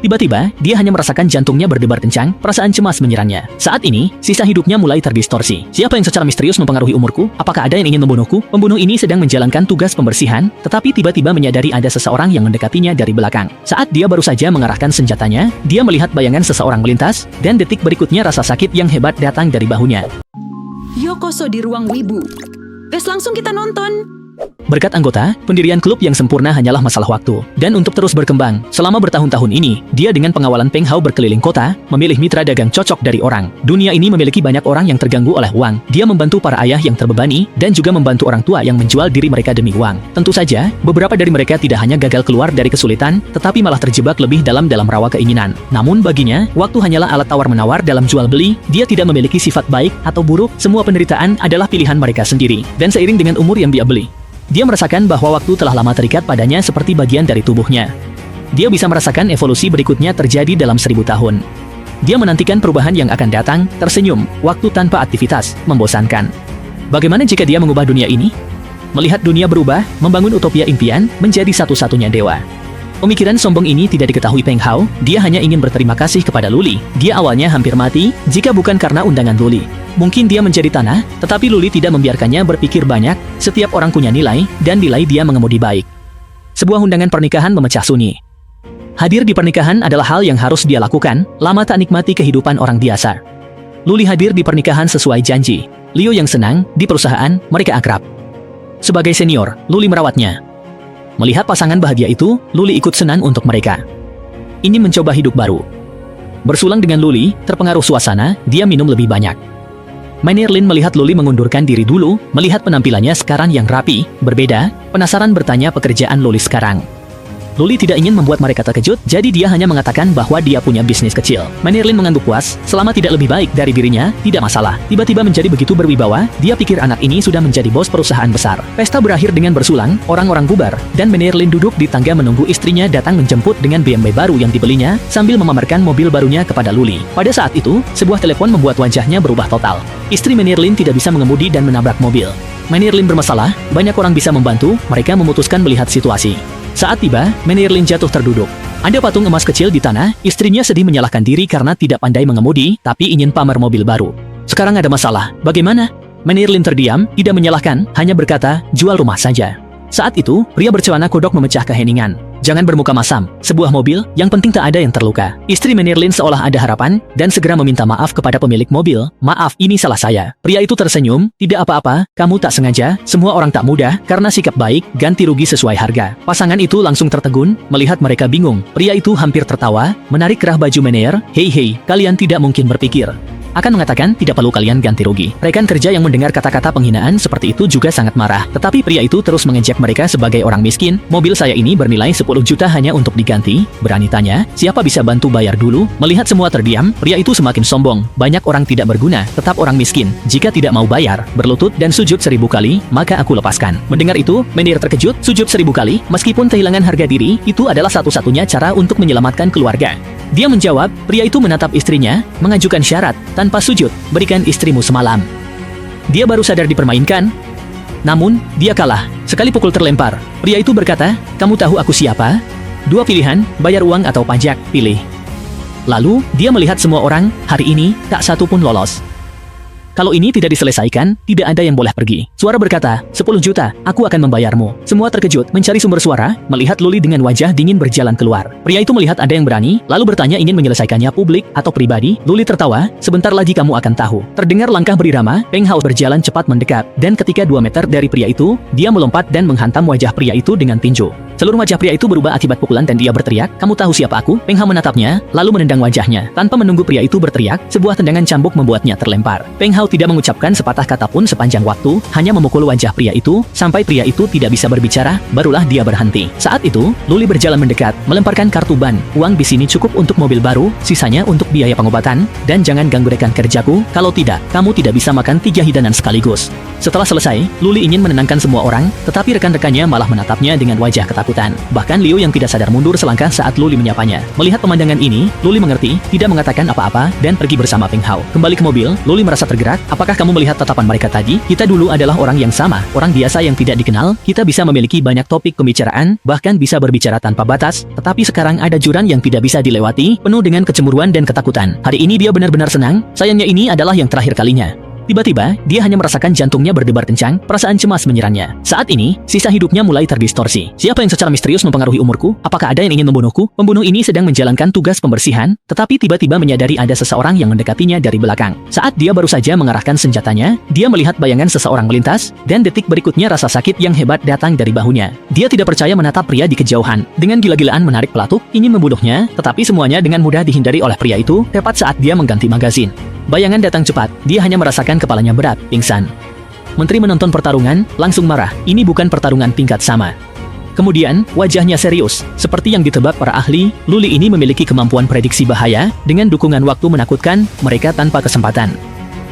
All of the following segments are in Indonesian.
Tiba-tiba, dia hanya merasakan jantungnya berdebar kencang, perasaan cemas menyerangnya. Saat ini, sisa hidupnya mulai terdistorsi. Siapa yang secara misterius mempengaruhi umurku? Apakah ada yang ingin membunuhku? Pembunuh ini sedang menjalankan tugas pembersihan, tetapi tiba-tiba menyadari ada seseorang yang mendekatinya dari belakang. Saat dia baru saja mengarahkan senjatanya, dia melihat bayangan seseorang melintas, dan detik berikutnya rasa sakit yang hebat datang dari bahunya. Yokoso di ruang wibu. Gas, langsung kita nonton. Berkat anggota, pendirian klub yang sempurna hanyalah masalah waktu. Dan untuk terus berkembang, selama bertahun-tahun ini, dia dengan pengawalan Peng Hao berkeliling kota, memilih mitra dagang cocok dari orang. Dunia ini memiliki banyak orang yang terganggu oleh uang. Dia membantu para ayah yang terbebani, dan juga membantu orang tua yang menjual diri mereka demi uang. Tentu saja, beberapa dari mereka tidak hanya gagal keluar dari kesulitan, tetapi malah terjebak lebih dalam rawa keinginan. Namun baginya, waktu hanyalah alat tawar-menawar dalam jual-beli. Dia tidak memiliki sifat baik atau buruk, semua penderitaan adalah pilihan mereka sendiri. Dan seiring dengan umur yang dia beli, dia merasakan bahwa waktu telah lama terikat padanya seperti bagian dari tubuhnya. Dia bisa merasakan evolusi berikutnya terjadi dalam 1000 tahun. Dia menantikan perubahan yang akan datang, tersenyum, waktu tanpa aktivitas, membosankan. Bagaimana jika dia mengubah dunia ini? Melihat dunia berubah, membangun utopia impian, menjadi satu-satunya dewa. Pemikiran sombong ini tidak diketahui Peng Hao, dia hanya ingin berterima kasih kepada Luli. Dia awalnya hampir mati, jika bukan karena undangan Luli. Mungkin dia menjadi tanah, tetapi Luli tidak membiarkannya berpikir banyak, setiap orang punya nilai, dan nilai dia mengemudi baik. Sebuah undangan pernikahan memecah sunyi. Hadir di pernikahan adalah hal yang harus dia lakukan, lama tak nikmati kehidupan orang biasa. Luli hadir di pernikahan sesuai janji. Liu yang senang, di perusahaan, mereka akrab. Sebagai senior, Luli merawatnya. Melihat pasangan bahagia itu, Luli ikut senang untuk mereka. Ini mencoba hidup baru. Bersulang dengan Luli, terpengaruh suasana, dia minum lebih banyak. Manirlin melihat Luli mengundurkan diri dulu, melihat penampilannya sekarang yang rapi, berbeda, penasaran bertanya pekerjaan Luli sekarang. Luli tidak ingin membuat mereka terkejut, jadi dia hanya mengatakan bahwa dia punya bisnis kecil. Manirlin mengangguk puas, selama tidak lebih baik dari dirinya, tidak masalah. Tiba-tiba menjadi begitu berwibawa, dia pikir anak ini sudah menjadi bos perusahaan besar. Pesta berakhir dengan bersulang, orang-orang bubar, dan Manirlin duduk di tangga menunggu istrinya datang menjemput dengan BMW baru yang dibelinya, sambil memamerkan mobil barunya kepada Luli. Pada saat itu, sebuah telepon membuat wajahnya berubah total. Istri Manirlin tidak bisa mengemudi dan menabrak mobil. Manirlin bermasalah, banyak orang bisa membantu, mereka memutuskan melihat situasi. Saat tiba, Manirlin jatuh terduduk. Ada patung emas kecil di tanah, istrinya sedih menyalahkan diri karena tidak pandai mengemudi, tapi ingin pamer mobil baru. Sekarang ada masalah, bagaimana? Manirlin terdiam, tidak menyalahkan, hanya berkata, jual rumah saja. Saat itu, pria bercelana kodok memecah keheningan. Jangan bermuka masam, sebuah mobil, yang penting tak ada yang terluka. Istri Manirlin seolah ada harapan, dan segera meminta maaf kepada pemilik mobil. Maaf, ini salah saya. Pria itu tersenyum, tidak apa-apa, kamu tak sengaja, semua orang tak mudah, karena sikap baik, ganti rugi sesuai harga. Pasangan itu langsung tertegun, melihat mereka bingung. Pria itu hampir tertawa, menarik kerah baju Manir, hei, kalian tidak mungkin berpikir akan mengatakan tidak perlu kalian ganti rugi. Rekan kerja yang mendengar kata-kata penghinaan seperti itu juga sangat marah. Tetapi pria itu terus mengejek mereka sebagai orang miskin. Mobil saya ini bernilai 10 juta hanya untuk diganti. Berani tanya, siapa bisa bantu bayar dulu? Melihat semua terdiam, pria itu semakin sombong. Banyak orang tidak berguna, tetap orang miskin. Jika tidak mau bayar, berlutut dan sujud 1000 kali, maka aku lepaskan. Mendengar itu, Manir terkejut, sujud 1000 kali, meskipun kehilangan harga diri, itu adalah satu-satunya cara untuk menyelamatkan keluarga. Dia menjawab, pria itu menatap istrinya, mengajukan syarat, tanpa sujud, berikan istrimu semalam. Dia baru sadar dipermainkan. Namun, dia kalah. Sekali pukul terlempar. Pria itu berkata, kamu tahu aku siapa? Dua pilihan, bayar uang atau pajak, pilih. Lalu, dia melihat semua orang, hari ini, tak satu pun lolos. Kalau ini tidak diselesaikan, tidak ada yang boleh pergi. Suara berkata, 10 juta, aku akan membayarmu. Semua terkejut, mencari sumber suara, melihat Luli dengan wajah dingin berjalan keluar. Pria itu melihat ada yang berani, lalu bertanya ingin menyelesaikannya publik atau pribadi. Luli tertawa, sebentar lagi kamu akan tahu. Terdengar langkah berirama, Peng Hao berjalan cepat mendekat, dan ketika 2 meter dari pria itu, dia melompat dan menghantam wajah pria itu dengan tinju. Seluruh wajah pria itu berubah akibat pukulan dan dia berteriak, kamu tahu siapa aku? Peng Hao menatapnya, lalu menendang wajahnya. Tanpa menunggu pria itu berteriak, sebuah tendangan cambuk membuatnya terlempar. Peng Hao tidak mengucapkan sepatah kata pun sepanjang waktu, hanya memukul wajah pria itu, sampai pria itu tidak bisa berbicara, barulah dia berhenti. Saat itu, Luli berjalan mendekat, melemparkan kartu ban. Uang di sini cukup untuk mobil baru, sisanya untuk biaya pengobatan, dan jangan ganggu rekan kerjaku, kalau tidak, kamu tidak bisa makan 3 hidangan sekaligus. Setelah selesai, Luli ingin menenangkan semua orang, tetapi rekan-rekannya malah menatapnya dengan wajah ketakutan. Bahkan Liu yang tidak sadar mundur selangkah saat Luli menyapanya. Melihat pemandangan ini, Luli mengerti, tidak mengatakan apa-apa, dan pergi bersama Peng Hao. Kembali ke mobil, Luli merasa tergerak, bergerak. Apakah kamu melihat tatapan mereka tadi? Kita dulu adalah orang yang sama, orang biasa yang tidak dikenal. Kita bisa memiliki banyak topik pembicaraan, bahkan bisa berbicara tanpa batas. Tetapi sekarang ada jurang yang tidak bisa dilewati, penuh dengan kecemburuan dan ketakutan. Hari ini dia benar-benar senang. Sayangnya ini adalah yang terakhir kalinya. Tiba-tiba, dia hanya merasakan jantungnya berdebar kencang, perasaan cemas menyerangnya. Saat ini, sisa hidupnya mulai terdistorsi. Siapa yang secara misterius mempengaruhi umurku? Apakah ada yang ingin membunuhku? Pembunuh ini sedang menjalankan tugas pembersihan, tetapi tiba-tiba menyadari ada seseorang yang mendekatinya dari belakang. Saat dia baru saja mengarahkan senjatanya, dia melihat bayangan seseorang melintas, dan detik berikutnya rasa sakit yang hebat datang dari bahunya. Dia tidak percaya menatap pria di kejauhan. Dengan gila-gilaan menarik pelatuk, ingin membunuhnya, tetapi semuanya dengan mudah dihindari oleh pria itu, tepat saat dia mengganti magazin. Bayangan datang cepat, dia hanya merasakan kepalanya berat, pingsan. Menteri menonton pertarungan, langsung marah, ini bukan pertarungan tingkat sama. Kemudian, wajahnya serius, seperti yang ditebak para ahli, Luli ini memiliki kemampuan prediksi bahaya, dengan dukungan waktu menakutkan, mereka tanpa kesempatan.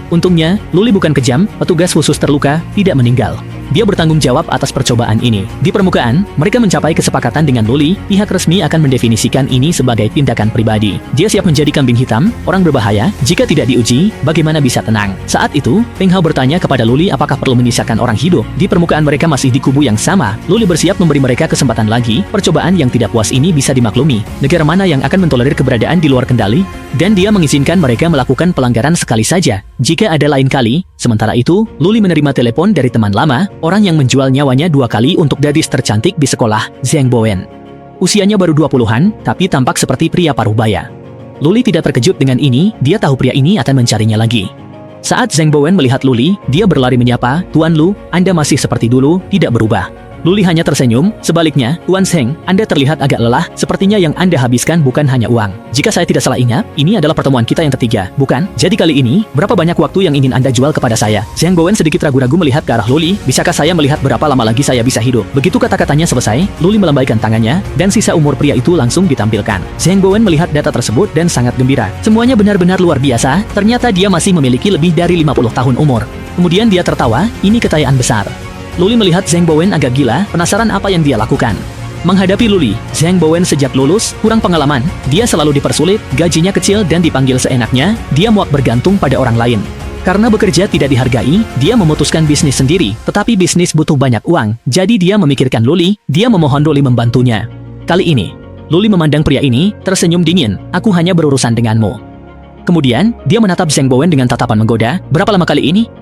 Untungnya, Luli bukan kejam, petugas khusus terluka, tidak meninggal. Dia bertanggung jawab atas percobaan ini. Di permukaan, mereka mencapai kesepakatan dengan Luli, pihak resmi akan mendefinisikan ini sebagai tindakan pribadi. Dia siap menjadi kambing hitam, orang berbahaya, jika tidak diuji, bagaimana bisa tenang. Saat itu, Peng Hao bertanya kepada Luli apakah perlu menyisakan orang hidup. Di permukaan mereka masih di kubu yang sama. Luli bersiap memberi mereka kesempatan lagi, percobaan yang tidak puas ini bisa dimaklumi. Negara mana yang akan mentolerir keberadaan di luar kendali? Dan dia mengizinkan mereka melakukan pelanggaran sekali saja. Jika ada lain kali, sementara itu, Luli menerima telepon dari teman lama, orang yang menjual nyawanya 2 kali untuk gadis tercantik di sekolah, Zhang Bowen. Usianya baru 20-an, tapi tampak seperti pria paruh baya. Luli tidak terkejut dengan ini, dia tahu pria ini akan mencarinya lagi. Saat Zhang Bowen melihat Luli, dia berlari menyapa, "Tuan Lu, Anda masih seperti dulu, tidak berubah." Luli hanya tersenyum, sebaliknya, Tuan Zheng, Anda terlihat agak lelah, sepertinya yang Anda habiskan bukan hanya uang. Jika saya tidak salah ingat, ini adalah pertemuan kita yang ketiga, bukan? Jadi kali ini, berapa banyak waktu yang ingin Anda jual kepada saya? Zhang Bowen sedikit ragu-ragu melihat ke arah Luli, bisakah saya melihat berapa lama lagi saya bisa hidup? Begitu kata-katanya selesai, Luli melambaikan tangannya, dan sisa umur pria itu langsung ditampilkan. Zhang Bowen melihat data tersebut dan sangat gembira. Semuanya benar-benar luar biasa, ternyata dia masih memiliki lebih dari 50 tahun umur. Kemudian dia tertawa, ini kekayaan besar. Luli melihat Zhang Bowen agak gila, penasaran apa yang dia lakukan. Menghadapi Luli, Zhang Bowen sejak lulus, kurang pengalaman, dia selalu dipersulit, gajinya kecil dan dipanggil seenaknya, dia muak bergantung pada orang lain. Karena bekerja tidak dihargai, dia memutuskan bisnis sendiri, tetapi bisnis butuh banyak uang, jadi dia memikirkan Luli, dia memohon Luli membantunya. Kali ini, Luli memandang pria ini, tersenyum dingin, aku hanya berurusan denganmu. Kemudian, dia menatap Zhang Bowen dengan tatapan menggoda, berapa lama kali ini?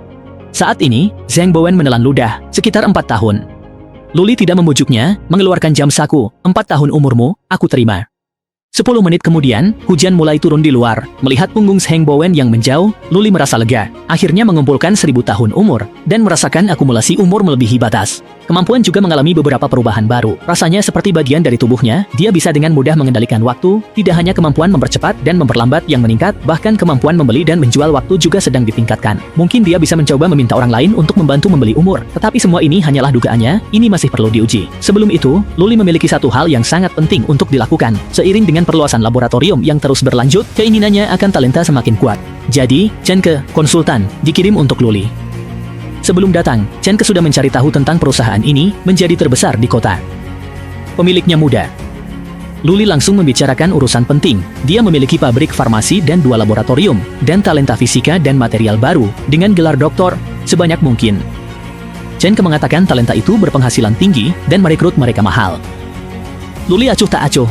Saat ini, Zhang Bowen menelan ludah, sekitar 4 tahun. Luli tidak membujuknya, mengeluarkan jam saku, 4 tahun umurmu, aku terima. 10 menit kemudian, hujan mulai turun di luar. Melihat punggung Zhang Bowen yang menjauh, Luli merasa lega. Akhirnya mengumpulkan 1000 tahun umur, dan merasakan akumulasi umur melebihi batas. Kemampuan juga mengalami beberapa perubahan baru. Rasanya seperti bagian dari tubuhnya, dia bisa dengan mudah mengendalikan waktu, tidak hanya kemampuan mempercepat dan memperlambat yang meningkat, bahkan kemampuan membeli dan menjual waktu juga sedang ditingkatkan. Mungkin dia bisa mencoba meminta orang lain untuk membantu membeli umur, tetapi semua ini hanyalah dugaannya, ini masih perlu diuji. Sebelum itu, Luli memiliki satu hal yang sangat penting untuk dilakukan. Seiring dengan perluasan laboratorium yang terus berlanjut, keinginannya akan talenta semakin kuat. Jadi, Chen Ke, konsultan, dikirim untuk Luli. Sebelum datang, Chen Ke sudah mencari tahu tentang perusahaan ini, menjadi terbesar di kota. Pemiliknya muda. Luli langsung membicarakan urusan penting. Dia memiliki pabrik farmasi dan 2 laboratorium, dan talenta fisika dan material baru, dengan gelar doktor, sebanyak mungkin. Chen Ke mengatakan talenta itu berpenghasilan tinggi, dan merekrut mereka mahal. Luli acuh tak acuh.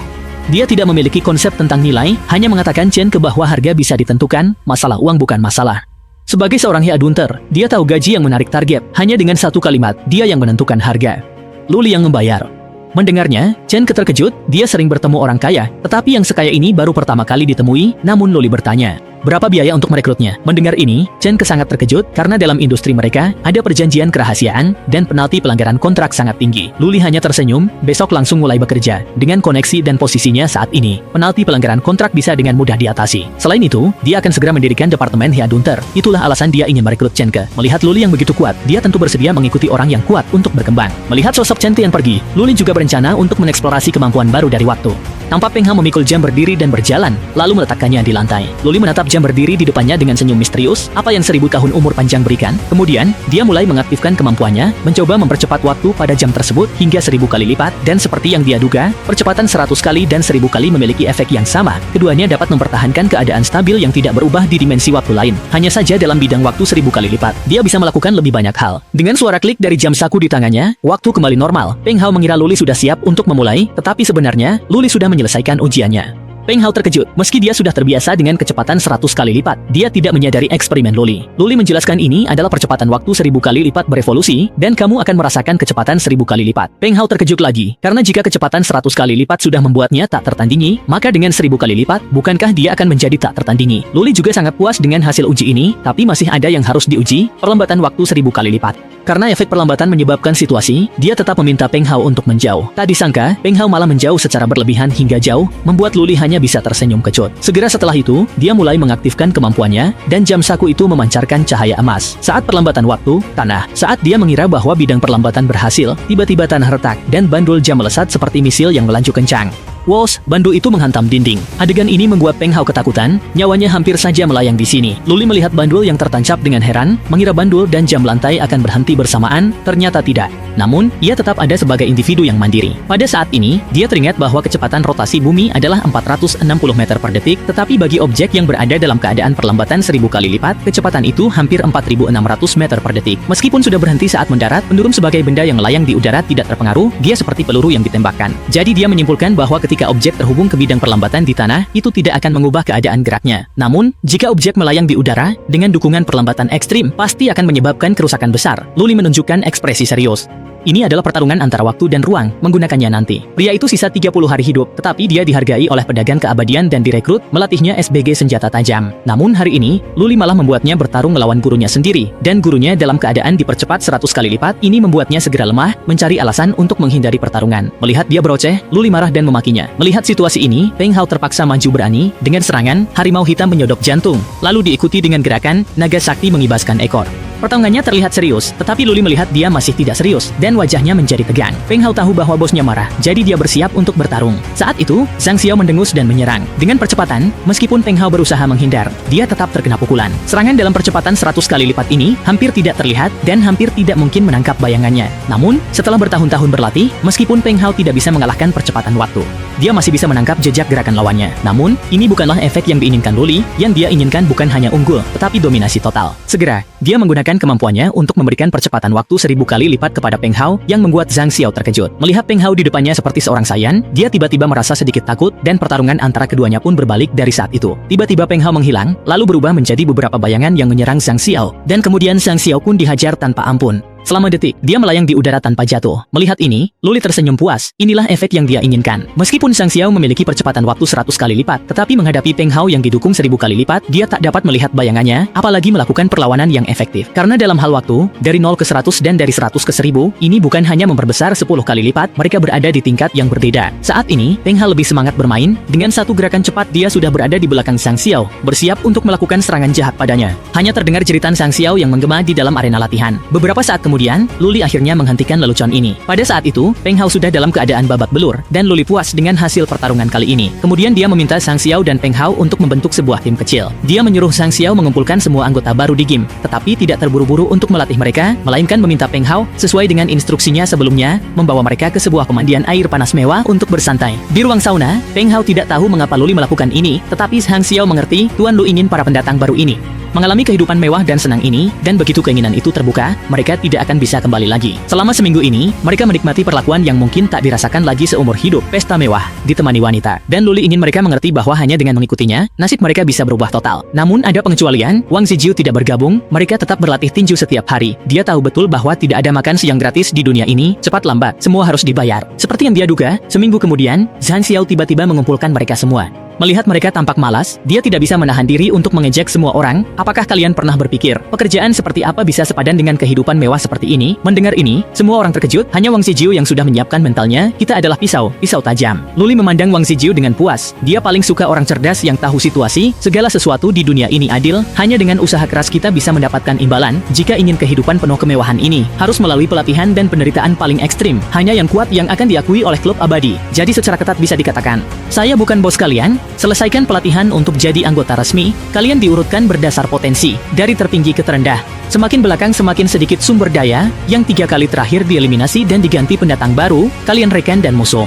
Dia tidak memiliki konsep tentang nilai, hanya mengatakan Chen Ke bahwa harga bisa ditentukan, masalah uang bukan masalah. Sebagai seorang headhunter, dia tahu gaji yang menarik target, hanya dengan satu kalimat, dia yang menentukan harga. Luli yang membayar. Mendengarnya, Chen Ke terkejut, dia sering bertemu orang kaya, tetapi yang sekaya ini baru pertama kali ditemui, namun Luli bertanya, berapa biaya untuk merekrutnya? Mendengar ini, Chen Ke sangat terkejut karena dalam industri mereka ada perjanjian kerahasiaan dan penalti pelanggaran kontrak sangat tinggi. Luli hanya tersenyum, besok langsung mulai bekerja. Dengan koneksi dan posisinya saat ini, penalti pelanggaran kontrak bisa dengan mudah diatasi. Selain itu, dia akan segera mendirikan departemen headhunter. Itulah alasan dia ingin merekrut Chen Ke. Melihat Luli yang begitu kuat, dia tentu bersedia mengikuti orang yang kuat untuk berkembang. Melihat sosok Chen Ke yang pergi, Luli juga berencana untuk mengeksplorasi kemampuan baru dari waktu. Tampak Peng Hao memikul jam berdiri dan berjalan, lalu meletakkannya di lantai. Luli menatap jam berdiri di depannya dengan senyum misterius, apa yang 1000 tahun umur panjang berikan. Kemudian, dia mulai mengaktifkan kemampuannya, mencoba mempercepat waktu pada jam tersebut hingga 1000 kali lipat, dan seperti yang dia duga, percepatan 100 kali dan 1000 kali memiliki efek yang sama. Keduanya dapat mempertahankan keadaan stabil yang tidak berubah di dimensi waktu lain. Hanya saja dalam bidang waktu 1000 kali lipat, dia bisa melakukan lebih banyak hal. Dengan suara klik dari jam saku di tangannya, waktu kembali normal. Peng Hao mengira Luli sudah siap untuk memulai, tetapi sebenarnya, Luli sudah menyelesaikan ujiannya. Peng Hao terkejut, meski dia sudah terbiasa dengan kecepatan 100 kali lipat, dia tidak menyadari eksperimen Luli. Luli menjelaskan ini adalah percepatan waktu 1000 kali lipat berevolusi, dan kamu akan merasakan kecepatan 1000 kali lipat. Peng Hao terkejut lagi, karena jika kecepatan 100 kali lipat sudah membuatnya tak tertandingi, maka dengan 1000 kali lipat, bukankah dia akan menjadi tak tertandingi? Luli juga sangat puas dengan hasil uji ini, tapi masih ada yang harus diuji, perlambatan waktu 1000 kali lipat. Karena efek perlambatan menyebabkan situasi, dia tetap meminta Peng Hao untuk menjauh. Tak disangka, Peng Hao malah menjauh secara berlebihan hingga jauh, membuat Luli hanya bisa tersenyum kecut. Segera setelah itu, dia mulai mengaktifkan kemampuannya, dan jam saku itu memancarkan cahaya emas. Saat perlambatan waktu, tanah. Saat dia mengira bahwa bidang perlambatan berhasil, tiba-tiba tanah retak, dan bandul jam melesat seperti misil yang melaju kencang. Wos, bandul itu menghantam dinding. Adegan ini membuat Peng Hao ketakutan, nyawanya hampir saja melayang di sini. Luli melihat bandul yang tertancap dengan heran, mengira bandul dan jam lantai akan berhenti bersamaan, ternyata tidak. Namun, ia tetap ada sebagai individu yang mandiri. Pada saat ini, dia teringat bahwa kecepatan rotasi bumi adalah 460 meter per detik, tetapi bagi objek yang berada dalam keadaan perlambatan 1000 kali lipat, kecepatan itu hampir 4600 meter per detik. Meskipun sudah berhenti saat mendarat, penurun sebagai benda yang melayang di udara tidak terpengaruh, dia seperti peluru yang ditembakkan. Jadi dia menyimpulkan bahwa ketika objek terhubung ke bidang perlambatan di tanah, itu tidak akan mengubah keadaan geraknya. Namun, jika objek melayang di udara, dengan dukungan perlambatan ekstrim, pasti akan menyebabkan kerusakan besar. Luli menunjukkan ekspresi serius. Ini adalah pertarungan antara waktu dan ruang, menggunakannya nanti. Pria itu sisa 30 hari hidup, tetapi dia dihargai oleh pedagang keabadian dan direkrut, melatihnya SBG senjata tajam. Namun hari ini, Luli malah membuatnya bertarung melawan gurunya sendiri, dan gurunya dalam keadaan dipercepat 100 kali lipat, ini membuatnya segera lemah, mencari alasan untuk menghindari pertarungan. Melihat dia beroceh, Luli marah dan memakinya. Melihat situasi ini, Peng Hao terpaksa maju berani, dengan serangan, harimau hitam menyodok jantung, lalu diikuti dengan gerakan, naga sakti mengibaskan ekor. Pertarungannya terlihat serius, tetapi Luli melihat dia masih tidak serius, dan wajahnya menjadi tegang. Peng Hao tahu bahwa bosnya marah, jadi dia bersiap untuk bertarung. Saat itu, Zhang Xiao mendengus dan menyerang. Dengan percepatan, meskipun Peng Hao berusaha menghindar, dia tetap terkena pukulan. Serangan dalam percepatan 100 kali lipat ini, hampir tidak terlihat, dan hampir tidak mungkin menangkap bayangannya. Namun, setelah bertahun-tahun berlatih, meskipun Peng Hao tidak bisa mengalahkan percepatan waktu, dia masih bisa menangkap jejak gerakan lawannya. Namun, ini bukanlah efek yang diinginkan Luli, yang dia inginkan bukan hanya unggul, tetapi dominasi total. Segera, dia menggunakan kemampuannya untuk memberikan percepatan waktu 1000 kali lipat kepada Peng Hao yang membuat Zhang Xiao terkejut. Melihat Peng Hao di depannya seperti seorang sayan, dia tiba-tiba merasa sedikit takut dan pertarungan antara keduanya pun berbalik dari saat itu. Tiba-tiba Peng Hao menghilang, lalu berubah menjadi beberapa bayangan yang menyerang Zhang Xiao, dan kemudian Zhang Xiao pun dihajar tanpa ampun. Selama detik, dia melayang di udara tanpa jatuh. Melihat ini, Luli tersenyum puas. Inilah efek yang dia inginkan. Meskipun Zhang Xiao memiliki percepatan waktu 100 kali lipat, tetapi menghadapi Peng Hao yang didukung 1000 kali lipat, dia tak dapat melihat bayangannya, apalagi melakukan perlawanan yang efektif. Karena dalam hal waktu, dari 0 ke 100 dan dari 100 ke 1000, ini bukan hanya memperbesar 10 kali lipat, mereka berada di tingkat yang berbeda. Saat ini, Peng Hao lebih semangat bermain, dengan satu gerakan cepat dia sudah berada di belakang Zhang Xiao, bersiap untuk melakukan serangan jahat padanya. Hanya terdengar jeritan Zhang Xiao yang menggema di dalam arena latihan. Beberapa saat kemudian, Luli akhirnya menghentikan lelucon ini. Pada saat itu, Peng Hao sudah dalam keadaan babak belur, dan Luli puas dengan hasil pertarungan kali ini. Kemudian dia meminta Zhang Xiao dan Peng Hao untuk membentuk sebuah tim kecil. Dia menyuruh Zhang Xiao mengumpulkan semua anggota baru di game, tetapi tidak terburu-buru untuk melatih mereka, melainkan meminta Peng Hao, sesuai dengan instruksinya sebelumnya, membawa mereka ke sebuah pemandian air panas mewah untuk bersantai. Di ruang sauna, Peng Hao tidak tahu mengapa Luli melakukan ini, tetapi Zhang Xiao mengerti, Tuan Lu ingin para pendatang baru ini mengalami kehidupan mewah dan senang ini, dan begitu keinginan itu terbuka, mereka tidak akan bisa kembali lagi. Selama seminggu ini, mereka menikmati perlakuan yang mungkin tak dirasakan lagi seumur hidup, pesta mewah, ditemani wanita. Dan Luli ingin mereka mengerti bahwa hanya dengan mengikutinya, nasib mereka bisa berubah total. Namun ada pengecualian, Wang Zijiu tidak bergabung, mereka tetap berlatih tinju setiap hari. Dia tahu betul bahwa tidak ada makan siang gratis di dunia ini, cepat lambat, semua harus dibayar. Seperti yang dia duga, seminggu kemudian, Zhang Xiao tiba-tiba mengumpulkan mereka semua. Melihat mereka tampak malas, dia tidak bisa menahan diri untuk mengejek semua orang. Apakah kalian pernah berpikir, pekerjaan seperti apa bisa sepadan dengan kehidupan mewah seperti ini? Mendengar ini, semua orang terkejut, hanya Wang Zijiu yang sudah menyiapkan mentalnya, kita adalah pisau tajam. Luli memandang Wang Zijiu dengan puas. Dia paling suka orang cerdas yang tahu situasi, segala sesuatu di dunia ini adil, hanya dengan usaha keras kita bisa mendapatkan imbalan. Jika ingin kehidupan penuh kemewahan ini, harus melalui pelatihan dan penderitaan paling ekstrim. Hanya yang kuat yang akan diakui oleh klub abadi. Jadi secara ketat bisa dikatakan, saya bukan bos kalian, Selesaikan pelatihan untuk jadi anggota resmi, kalian diurutkan berdasar potensi, dari tertinggi ke terendah. Semakin belakang semakin sedikit sumber daya, yang 3 kali terakhir dieliminasi dan diganti pendatang baru, kalian rekan dan musuh.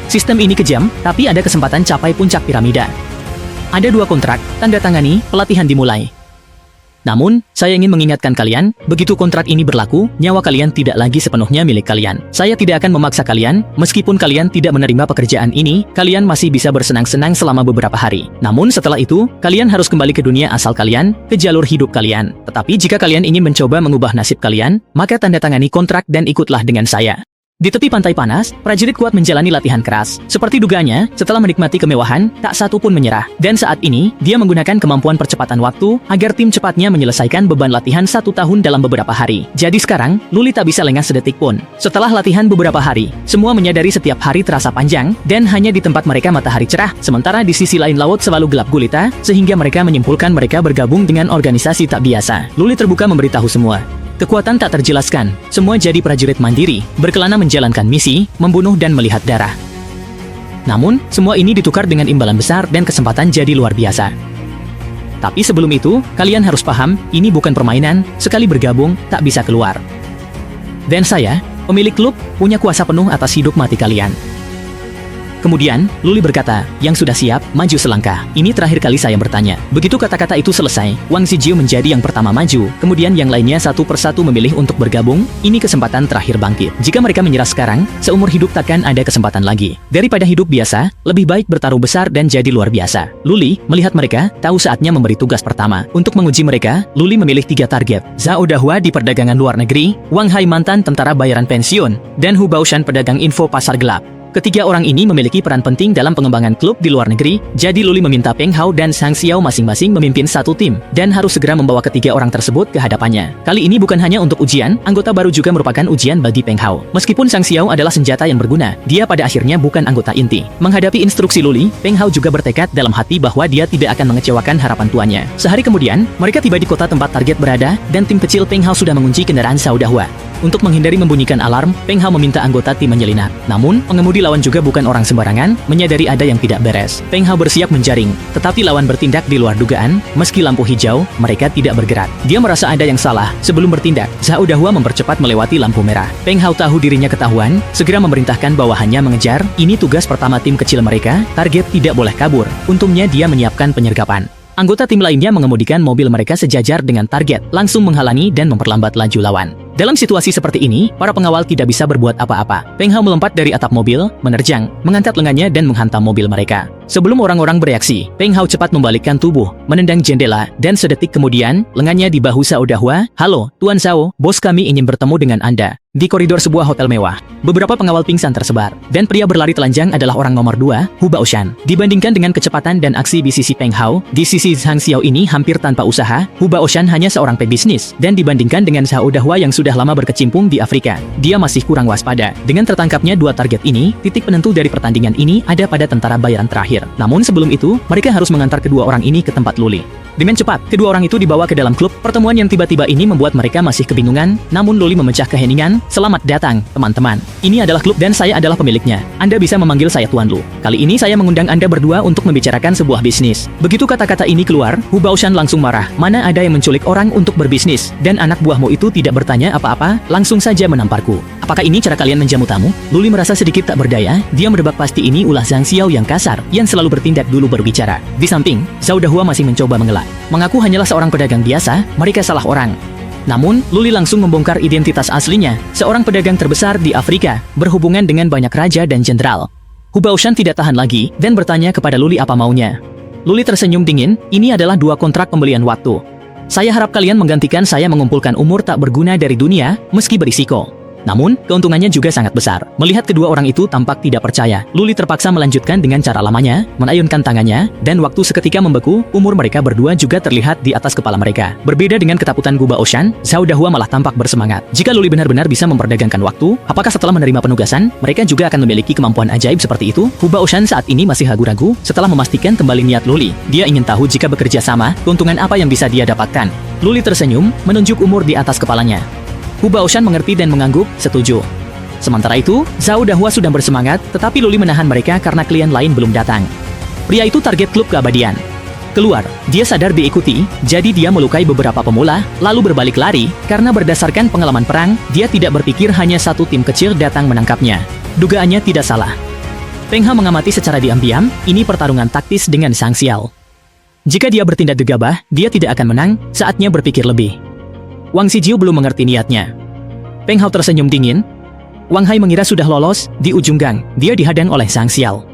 Sistem ini kejam, tapi ada kesempatan capai puncak piramida. Ada 2 kontrak, tanda tangani, pelatihan dimulai. Namun, saya ingin mengingatkan kalian, begitu kontrak ini berlaku, nyawa kalian tidak lagi sepenuhnya milik kalian. Saya tidak akan memaksa kalian, meskipun kalian tidak menerima pekerjaan ini, kalian masih bisa bersenang-senang selama beberapa hari. Namun setelah itu, kalian harus kembali ke dunia asal kalian, ke jalur hidup kalian. Tetapi jika kalian ingin mencoba mengubah nasib kalian, maka tanda tangani kontrak dan ikutlah dengan saya. Di tepi pantai panas, prajurit kuat menjalani latihan keras. Seperti dugaannya, setelah menikmati kemewahan, tak satu pun menyerah. Dan saat ini, dia menggunakan kemampuan percepatan waktu agar tim cepatnya menyelesaikan beban latihan 1 tahun dalam beberapa hari. Jadi sekarang, Luli tak bisa lengah sedetik pun. Setelah latihan beberapa hari, semua menyadari setiap hari terasa panjang, dan hanya di tempat mereka matahari cerah, sementara di sisi lain laut selalu gelap gulita, sehingga mereka menyimpulkan mereka bergabung dengan organisasi tak biasa. Luli terbuka memberitahu semua. Kekuatan tak terjelaskan, semua jadi prajurit mandiri, berkelana menjalankan misi, membunuh dan melihat darah. Namun, semua ini ditukar dengan imbalan besar dan kesempatan jadi luar biasa. Tapi sebelum itu, kalian harus paham, ini bukan permainan, sekali bergabung, tak bisa keluar. Dan saya, pemilik klub, punya kuasa penuh atas hidup mati kalian. Kemudian, Luli berkata, yang sudah siap, maju selangkah. Ini terakhir kali saya bertanya. Begitu kata-kata itu selesai, Wang Zijiu menjadi yang pertama maju, kemudian yang lainnya satu persatu memilih untuk bergabung, ini kesempatan terakhir bangkit. Jika mereka menyerah sekarang, seumur hidup takkan ada kesempatan lagi. Daripada hidup biasa, lebih baik bertaruh besar dan jadi luar biasa. Luli, melihat mereka, tahu saatnya memberi tugas pertama. Untuk menguji mereka, Luli memilih 3 target. Zhao Dahua di perdagangan luar negeri, Wang Hai mantan tentara bayaran pensiun, dan Hu Baoshan pedagang info pasar gelap. Ketiga orang ini memiliki peran penting dalam pengembangan klub di luar negeri, jadi Luli meminta Peng Hao dan Sang Xiao masing-masing memimpin satu tim, dan harus segera membawa ketiga orang tersebut ke hadapannya. Kali ini bukan hanya untuk ujian, anggota baru juga merupakan ujian bagi Peng Hao. Meskipun Sang Xiao adalah senjata yang berguna, dia pada akhirnya bukan anggota inti. Menghadapi instruksi Luli, Peng Hao juga bertekad dalam hati bahwa dia tidak akan mengecewakan harapan tuannya. Sehari kemudian, mereka tiba di kota tempat target berada, dan tim kecil Peng Hao sudah mengunci kendaraan Zhao Dahua. Untuk menghindari membunyikan alarm, Peng Hao meminta anggota tim menyelinap. Namun, pengemudi lawan juga bukan orang sembarangan, menyadari ada yang tidak beres. Peng Hao bersiap menjaring, tetapi lawan bertindak di luar dugaan, meski lampu hijau, mereka tidak bergerak. Dia merasa ada yang salah. Sebelum bertindak, Zhao Dahua mempercepat melewati lampu merah. Peng Hao tahu dirinya ketahuan, segera memerintahkan bawahannya mengejar. Ini tugas pertama tim kecil mereka, target tidak boleh kabur. Untungnya dia menyiapkan penyergapan. Anggota tim lainnya mengemudikan mobil mereka sejajar dengan target, langsung menghalangi dan memperlambat laju lawan. Dalam situasi seperti ini, para pengawal tidak bisa berbuat apa-apa. Peng Hao melompat dari atap mobil, menerjang, mengangkat lengannya dan menghantam mobil mereka. Sebelum orang-orang bereaksi, Peng Hao cepat membalikkan tubuh, menendang jendela, dan sedetik kemudian, lengannya di bahu Zhao Dahua. "Halo, Tuan Zhao, bos kami ingin bertemu dengan Anda." Di koridor sebuah hotel mewah, beberapa pengawal pingsan tersebar, dan pria berlari telanjang adalah orang nomor 2, Hu Baoshan. Dibandingkan dengan kecepatan dan aksi di sisi Peng Hao, di sisi Sang Xiao ini hampir tanpa usaha, Hu Baoshan hanya seorang pebisnis, dan dibandingkan dengan Zhao Dahua yang sudah lama berkecimpung di Afrika, dia masih kurang waspada. Dengan tertangkapnya 2 target ini, titik penentu dari pertandingan ini ada pada tentara bayaran terakhir. Namun sebelum itu, mereka harus mengantar kedua orang ini ke tempat Luli. Dengan cepat, kedua orang itu dibawa ke dalam klub. Pertemuan yang tiba-tiba ini membuat mereka masih kebingungan, namun Luli memecah keheningan. "Selamat datang, teman-teman. Ini adalah klub dan saya adalah pemiliknya. Anda bisa memanggil saya Tuan Lu. Kali ini saya mengundang Anda berdua untuk membicarakan sebuah bisnis." Begitu kata-kata ini keluar, Hu Baoshan langsung marah. "Mana ada yang menculik orang untuk berbisnis? Dan anak buahmu itu tidak bertanya apa-apa, langsung saja menamparku. Apakah ini cara kalian menjamu tamu?" Luli merasa sedikit tak berdaya, dia merebak pasti ini ulah Zhang Xiao yang kasar, yang selalu bertindak dulu berbicara. Di samping, Zhao Dahua masih mencoba mengelak. Mengaku hanyalah seorang pedagang biasa, mereka salah orang. Namun, Luli langsung membongkar identitas aslinya, seorang pedagang terbesar di Afrika, berhubungan dengan banyak raja dan jenderal. Hu Baoshan tidak tahan lagi, dan bertanya kepada Luli apa maunya. Luli tersenyum dingin, "Ini adalah 2 kontrak pembelian waktu. Saya harap kalian menggantikan saya mengumpulkan umur tak berguna dari dunia, meski berisiko." Namun, keuntungannya juga sangat besar. Melihat kedua orang itu tampak tidak percaya, Luli terpaksa melanjutkan dengan cara lamanya, menayunkan tangannya, dan waktu seketika membeku, umur mereka berdua juga terlihat di atas kepala mereka. Berbeda dengan ketakutan Hu Baoshan, Zhao Dahua malah tampak bersemangat. Jika Luli benar-benar bisa memperdagangkan waktu, apakah setelah menerima penugasan, mereka juga akan memiliki kemampuan ajaib seperti itu? Hu Baoshan saat ini masih ragu-ragu, setelah memastikan kembali niat Luli. Dia ingin tahu jika bekerja sama, keuntungan apa yang bisa dia dapatkan. Luli tersenyum, menunjuk umur di atas kepalanya. Hu Baoshan mengerti dan mengangguk, setuju. Sementara itu, Zhao Dahua sudah bersemangat, tetapi Luli menahan mereka karena klien lain belum datang. Pria itu target klub keabadian. Keluar, dia sadar diikuti, jadi dia melukai beberapa pemula, lalu berbalik lari, karena berdasarkan pengalaman perang, dia tidak berpikir hanya satu tim kecil datang menangkapnya. Dugaannya tidak salah. Peng Hao mengamati secara diam-diam, ini pertarungan taktis dengan Zhang Xiao. Jika dia bertindak gegabah, dia tidak akan menang, saatnya berpikir lebih. Wang Zijiu belum mengerti niatnya. Peng Hao tersenyum dingin. Wang Hai mengira sudah lolos, di ujung gang, dia dihadang oleh Zhang Xiao.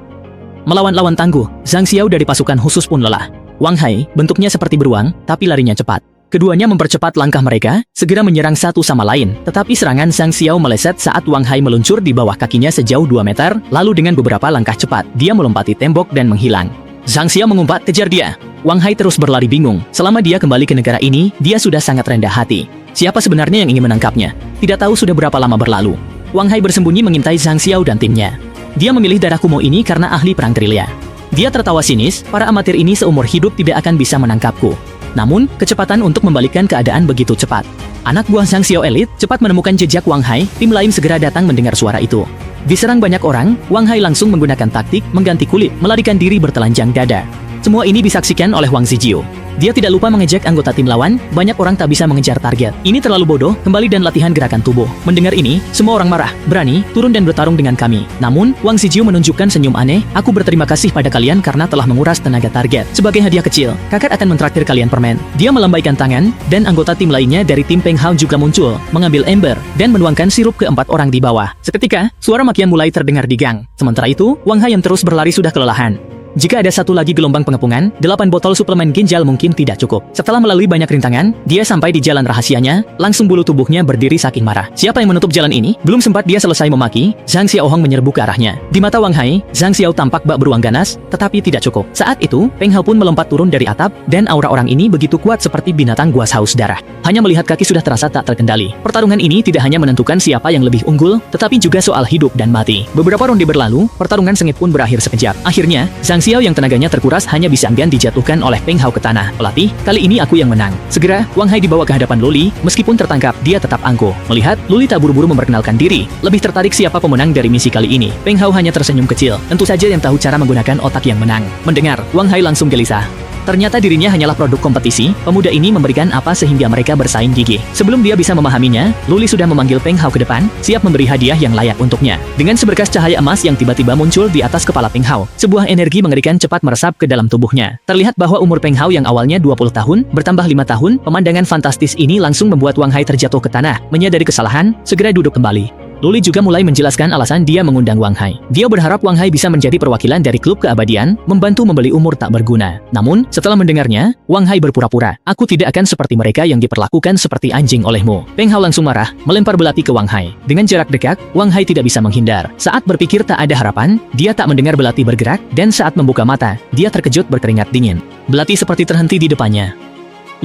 Melawan lawan tangguh, Zhang Xiao dari pasukan khusus pun lelah. Wang Hai bentuknya seperti beruang, tapi larinya cepat. Keduanya mempercepat langkah mereka, segera menyerang satu sama lain, tetapi serangan Zhang Xiao meleset saat Wang Hai meluncur di bawah kakinya sejauh 2 meter, lalu dengan beberapa langkah cepat, dia melompati tembok dan menghilang. Zhang Xiao mengumpat kejar dia. Wang Hai terus berlari bingung, selama dia kembali ke negara ini, dia sudah sangat rendah hati. Siapa sebenarnya yang ingin menangkapnya? Tidak tahu sudah berapa lama berlalu. Wang Hai bersembunyi mengintai Zhang Xiao dan timnya. Dia memilih darah kumo ini karena ahli perang gerilya. Dia tertawa sinis, para amatir ini seumur hidup tidak akan bisa menangkapku. Namun, kecepatan untuk membalikkan keadaan begitu cepat. Anak buah Zhang Xiao elit cepat menemukan jejak Wang Hai, tim lain segera datang mendengar suara itu. Diserang banyak orang, Wang Hai langsung menggunakan taktik mengganti kulit, melarikan diri bertelanjang dada. Semua ini disaksikan oleh Wang Zijiu. Dia tidak lupa mengejek anggota tim lawan, banyak orang tak bisa mengejar target. Ini terlalu bodoh, kembali dan latihan gerakan tubuh. Mendengar ini, semua orang marah, berani, turun dan bertarung dengan kami. Namun, Wang Zijiu menunjukkan senyum aneh, aku berterima kasih pada kalian karena telah menguras tenaga target. Sebagai hadiah kecil, kakak akan mentraktir kalian permen. Dia melambaikan tangan, dan anggota tim lainnya dari tim Peng Hao juga muncul, mengambil ember, dan menuangkan sirup ke 4 orang di bawah. Seketika, suara makian mulai terdengar di gang. Sementara itu, Wang Hai yang terus berlari sudah kelelahan. Jika ada satu lagi gelombang pengepungan, 8 botol suplemen ginjal mungkin tidak cukup. Setelah melalui banyak rintangan, dia sampai di jalan rahasianya, langsung bulu tubuhnya berdiri saking marah. Siapa yang menutup jalan ini? Belum sempat dia selesai memaki, Zhang Xiaohong menyerbu ke arahnya. Di mata Wang Hai, Zhang Xiao tampak bak beruang ganas, tetapi tidak cukup. Saat itu, Peng Hao pun melompat turun dari atap, dan aura orang ini begitu kuat seperti binatang buas haus darah. Hanya melihat kaki sudah terasa tak terkendali. Pertarungan ini tidak hanya menentukan siapa yang lebih unggul, tetapi juga soal hidup dan mati. Beberapa ronde berlalu, pertarungan sengit pun berakhir sekejap. Akhirnya, Zhang Xiao yang tenaganya terkuras hanya bisa enggan dijatuhkan oleh Peng Hao ke tanah. Pelatih, kali ini aku yang menang. Segera, Wang Hai dibawa ke hadapan Luli, meskipun tertangkap, dia tetap angkuh. Melihat, Luli tak buru-buru memperkenalkan diri, lebih tertarik siapa pemenang dari misi kali ini. Peng Hao hanya tersenyum kecil, tentu saja yang tahu cara menggunakan otak yang menang. Mendengar, Wang Hai langsung gelisah. Ternyata dirinya hanyalah produk kompetisi, pemuda ini memberikan apa sehingga mereka bersaing gigih. Sebelum dia bisa memahaminya, Luli sudah memanggil Peng Hao ke depan, siap memberi hadiah yang layak untuknya. Dengan seberkas cahaya emas yang tiba-tiba muncul di atas kepala Peng Hao, sebuah energi mengerikan cepat meresap ke dalam tubuhnya. Terlihat bahwa umur Peng Hao yang awalnya 20 tahun, bertambah 5 tahun, pemandangan fantastis ini langsung membuat Wang Hai terjatuh ke tanah. Menyadari kesalahan, segera duduk kembali. Luli juga mulai menjelaskan alasan dia mengundang Wang Hai. Dia berharap Wang Hai bisa menjadi perwakilan dari klub keabadian, membantu membeli umur tak berguna. Namun, setelah mendengarnya, Wang Hai berpura-pura, aku tidak akan seperti mereka yang diperlakukan seperti anjing olehmu. Peng Hao langsung marah, melempar belati ke Wang Hai. Dengan jarak dekat, Wang Hai tidak bisa menghindar. Saat berpikir tak ada harapan, dia tak mendengar belati bergerak, dan saat membuka mata, dia terkejut berkeringat dingin. Belati seperti terhenti di depannya.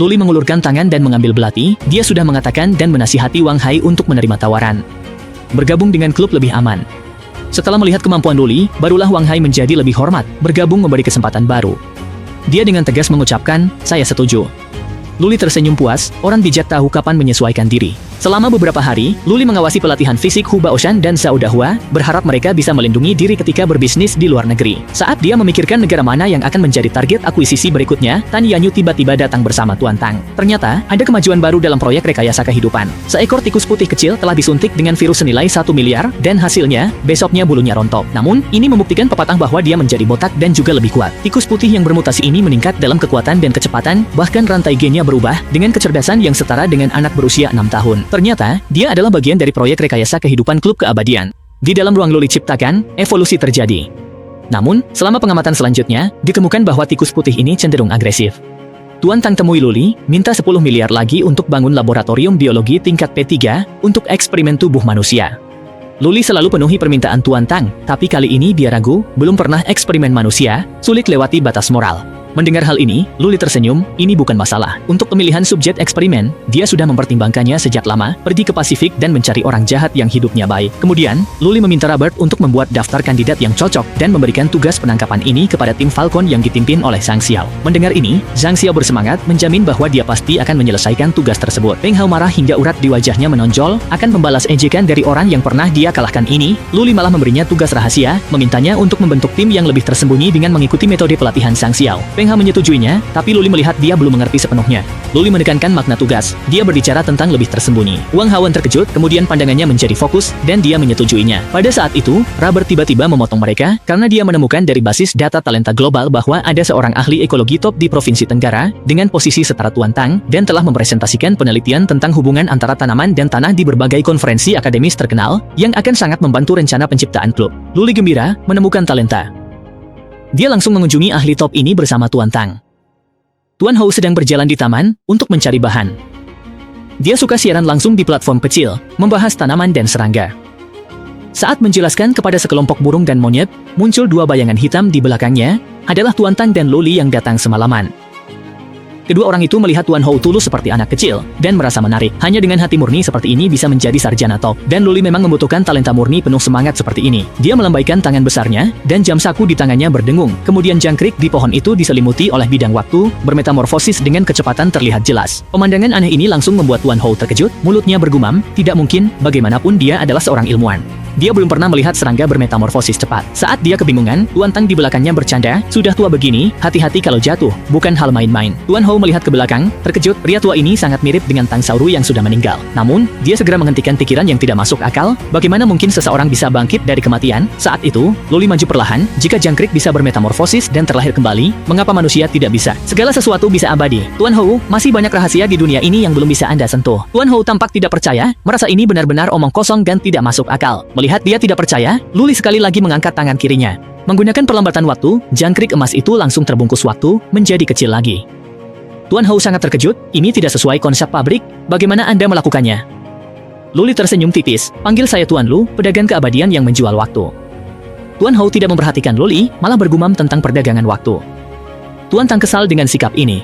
Luli mengulurkan tangan dan mengambil belati, dia sudah mengatakan dan menasihati Wang Hai untuk menerima tawaran bergabung dengan klub lebih aman. Setelah melihat kemampuan Luli, barulah Wang Hai menjadi lebih hormat, bergabung memberi kesempatan baru. Dia dengan tegas mengucapkan, saya setuju. Luli tersenyum puas, orang bijak tahu kapan menyesuaikan diri. Selama beberapa hari, Luli mengawasi pelatihan fisik Hu Baoshan dan Zhao Dahua, berharap mereka bisa melindungi diri ketika berbisnis di luar negeri. Saat dia memikirkan negara mana yang akan menjadi target akuisisi berikutnya, Tan Yanyu tiba-tiba datang bersama Tuan Tang. Ternyata, ada kemajuan baru dalam proyek rekayasa kehidupan. Seekor tikus putih kecil telah disuntik dengan virus senilai 1 miliar, dan hasilnya, besoknya bulunya rontok. Namun, ini membuktikan pepatah bahwa dia menjadi botak dan juga lebih kuat. Tikus putih yang bermutasi ini meningkat dalam kekuatan dan kecepatan, bahkan rantai gennya berubah, dengan kecerdasan yang setara dengan anak berusia 6 tahun. Ternyata, dia adalah bagian dari proyek rekayasa kehidupan klub keabadian. Di dalam ruang Luli ciptakan, evolusi terjadi. Namun, selama pengamatan selanjutnya, ditemukan bahwa tikus putih ini cenderung agresif. Tuan Tang temui Luli, minta 10 miliar lagi untuk bangun laboratorium biologi tingkat P3 untuk eksperimen tubuh manusia. Luli selalu penuhi permintaan Tuan Tang, tapi kali ini dia ragu, belum pernah eksperimen manusia, sulit lewati batas moral. Mendengar hal ini, Luli tersenyum, ini bukan masalah. Untuk pemilihan subjek eksperimen, dia sudah mempertimbangkannya sejak lama, pergi ke Pasifik dan mencari orang jahat yang hidupnya baik. Kemudian, Luli meminta Robert untuk membuat daftar kandidat yang cocok dan memberikan tugas penangkapan ini kepada tim Falcon yang dipimpin oleh Zhang Xiao. Mendengar ini, Zhang Xiao bersemangat menjamin bahwa dia pasti akan menyelesaikan tugas tersebut. Peng Hao marah hingga urat di wajahnya menonjol, akan membalas ejekan dari orang yang pernah dia kalahkan ini. Luli malah memberinya tugas rahasia, memintanya untuk membentuk tim yang lebih tersembunyi dengan mengikuti metode pelatihan Zhang Xiao. Peng Hao menyetujuinya, tapi Luli melihat dia belum mengerti sepenuhnya. Luli menekankan makna tugas, dia berbicara tentang lebih tersembunyi. Wang Hawan terkejut, kemudian pandangannya menjadi fokus, dan dia menyetujuinya. Pada saat itu, Robert tiba-tiba memotong mereka, karena dia menemukan dari basis data talenta global bahwa ada seorang ahli ekologi top di Provinsi Tenggara, dengan posisi setara Tuan Tang, dan telah mempresentasikan penelitian tentang hubungan antara tanaman dan tanah di berbagai konferensi akademis terkenal, yang akan sangat membantu rencana penciptaan klub. Luli gembira, menemukan talenta. Dia langsung mengunjungi ahli top ini bersama Tuan Tang. Tuan Hou sedang berjalan di taman untuk mencari bahan. Dia suka siaran langsung di platform kecil, membahas tanaman dan serangga. Saat menjelaskan kepada sekelompok burung dan monyet, muncul dua bayangan hitam di belakangnya, adalah Tuan Tang dan Luli yang datang semalaman. Kedua orang itu melihat Tuan Hou tulus seperti anak kecil, dan merasa menarik. Hanya dengan hati murni seperti ini bisa menjadi sarjana top. Dan Luli memang membutuhkan talenta murni penuh semangat seperti ini. Dia melambaikan tangan besarnya, dan jam saku di tangannya berdengung. Kemudian jangkrik di pohon itu diselimuti oleh bidang waktu, bermetamorfosis dengan kecepatan terlihat jelas. Pemandangan aneh ini langsung membuat Tuan Hou terkejut, mulutnya bergumam, tidak mungkin, bagaimanapun dia adalah seorang ilmuwan. Dia belum pernah melihat serangga bermetamorfosis cepat. Saat dia kebingungan, Tuan Tang di belakangnya bercanda, sudah tua begini, hati-hati kalau jatuh, bukan hal main-main. Tuan Hou melihat ke belakang, terkejut, pria tua ini sangat mirip dengan Tang Sauru yang sudah meninggal. Namun, dia segera menghentikan pikiran yang tidak masuk akal, bagaimana mungkin seseorang bisa bangkit dari kematian? Saat itu, Luli maju perlahan, jika jangkrik bisa bermetamorfosis dan terlahir kembali, mengapa manusia tidak bisa? Segala sesuatu bisa abadi. Tuan Hou, masih banyak rahasia di dunia ini yang belum bisa Anda sentuh. Tuan Hou tampak tidak percaya, merasa ini benar-benar omong kosong dan tidak masuk akal. Melihat dia tidak percaya, Luli sekali lagi mengangkat tangan kirinya. Menggunakan perlambatan waktu, jangkrik emas itu langsung terbungkus waktu, menjadi kecil lagi. Tuan Hou sangat terkejut, ini tidak sesuai konsep pabrik, bagaimana Anda melakukannya? Luli tersenyum tipis, panggil saya Tuan Lu, pedagang keabadian yang menjual waktu. Tuan Hou tidak memperhatikan Luli, malah bergumam tentang perdagangan waktu. Tuan Tang kesal dengan sikap ini.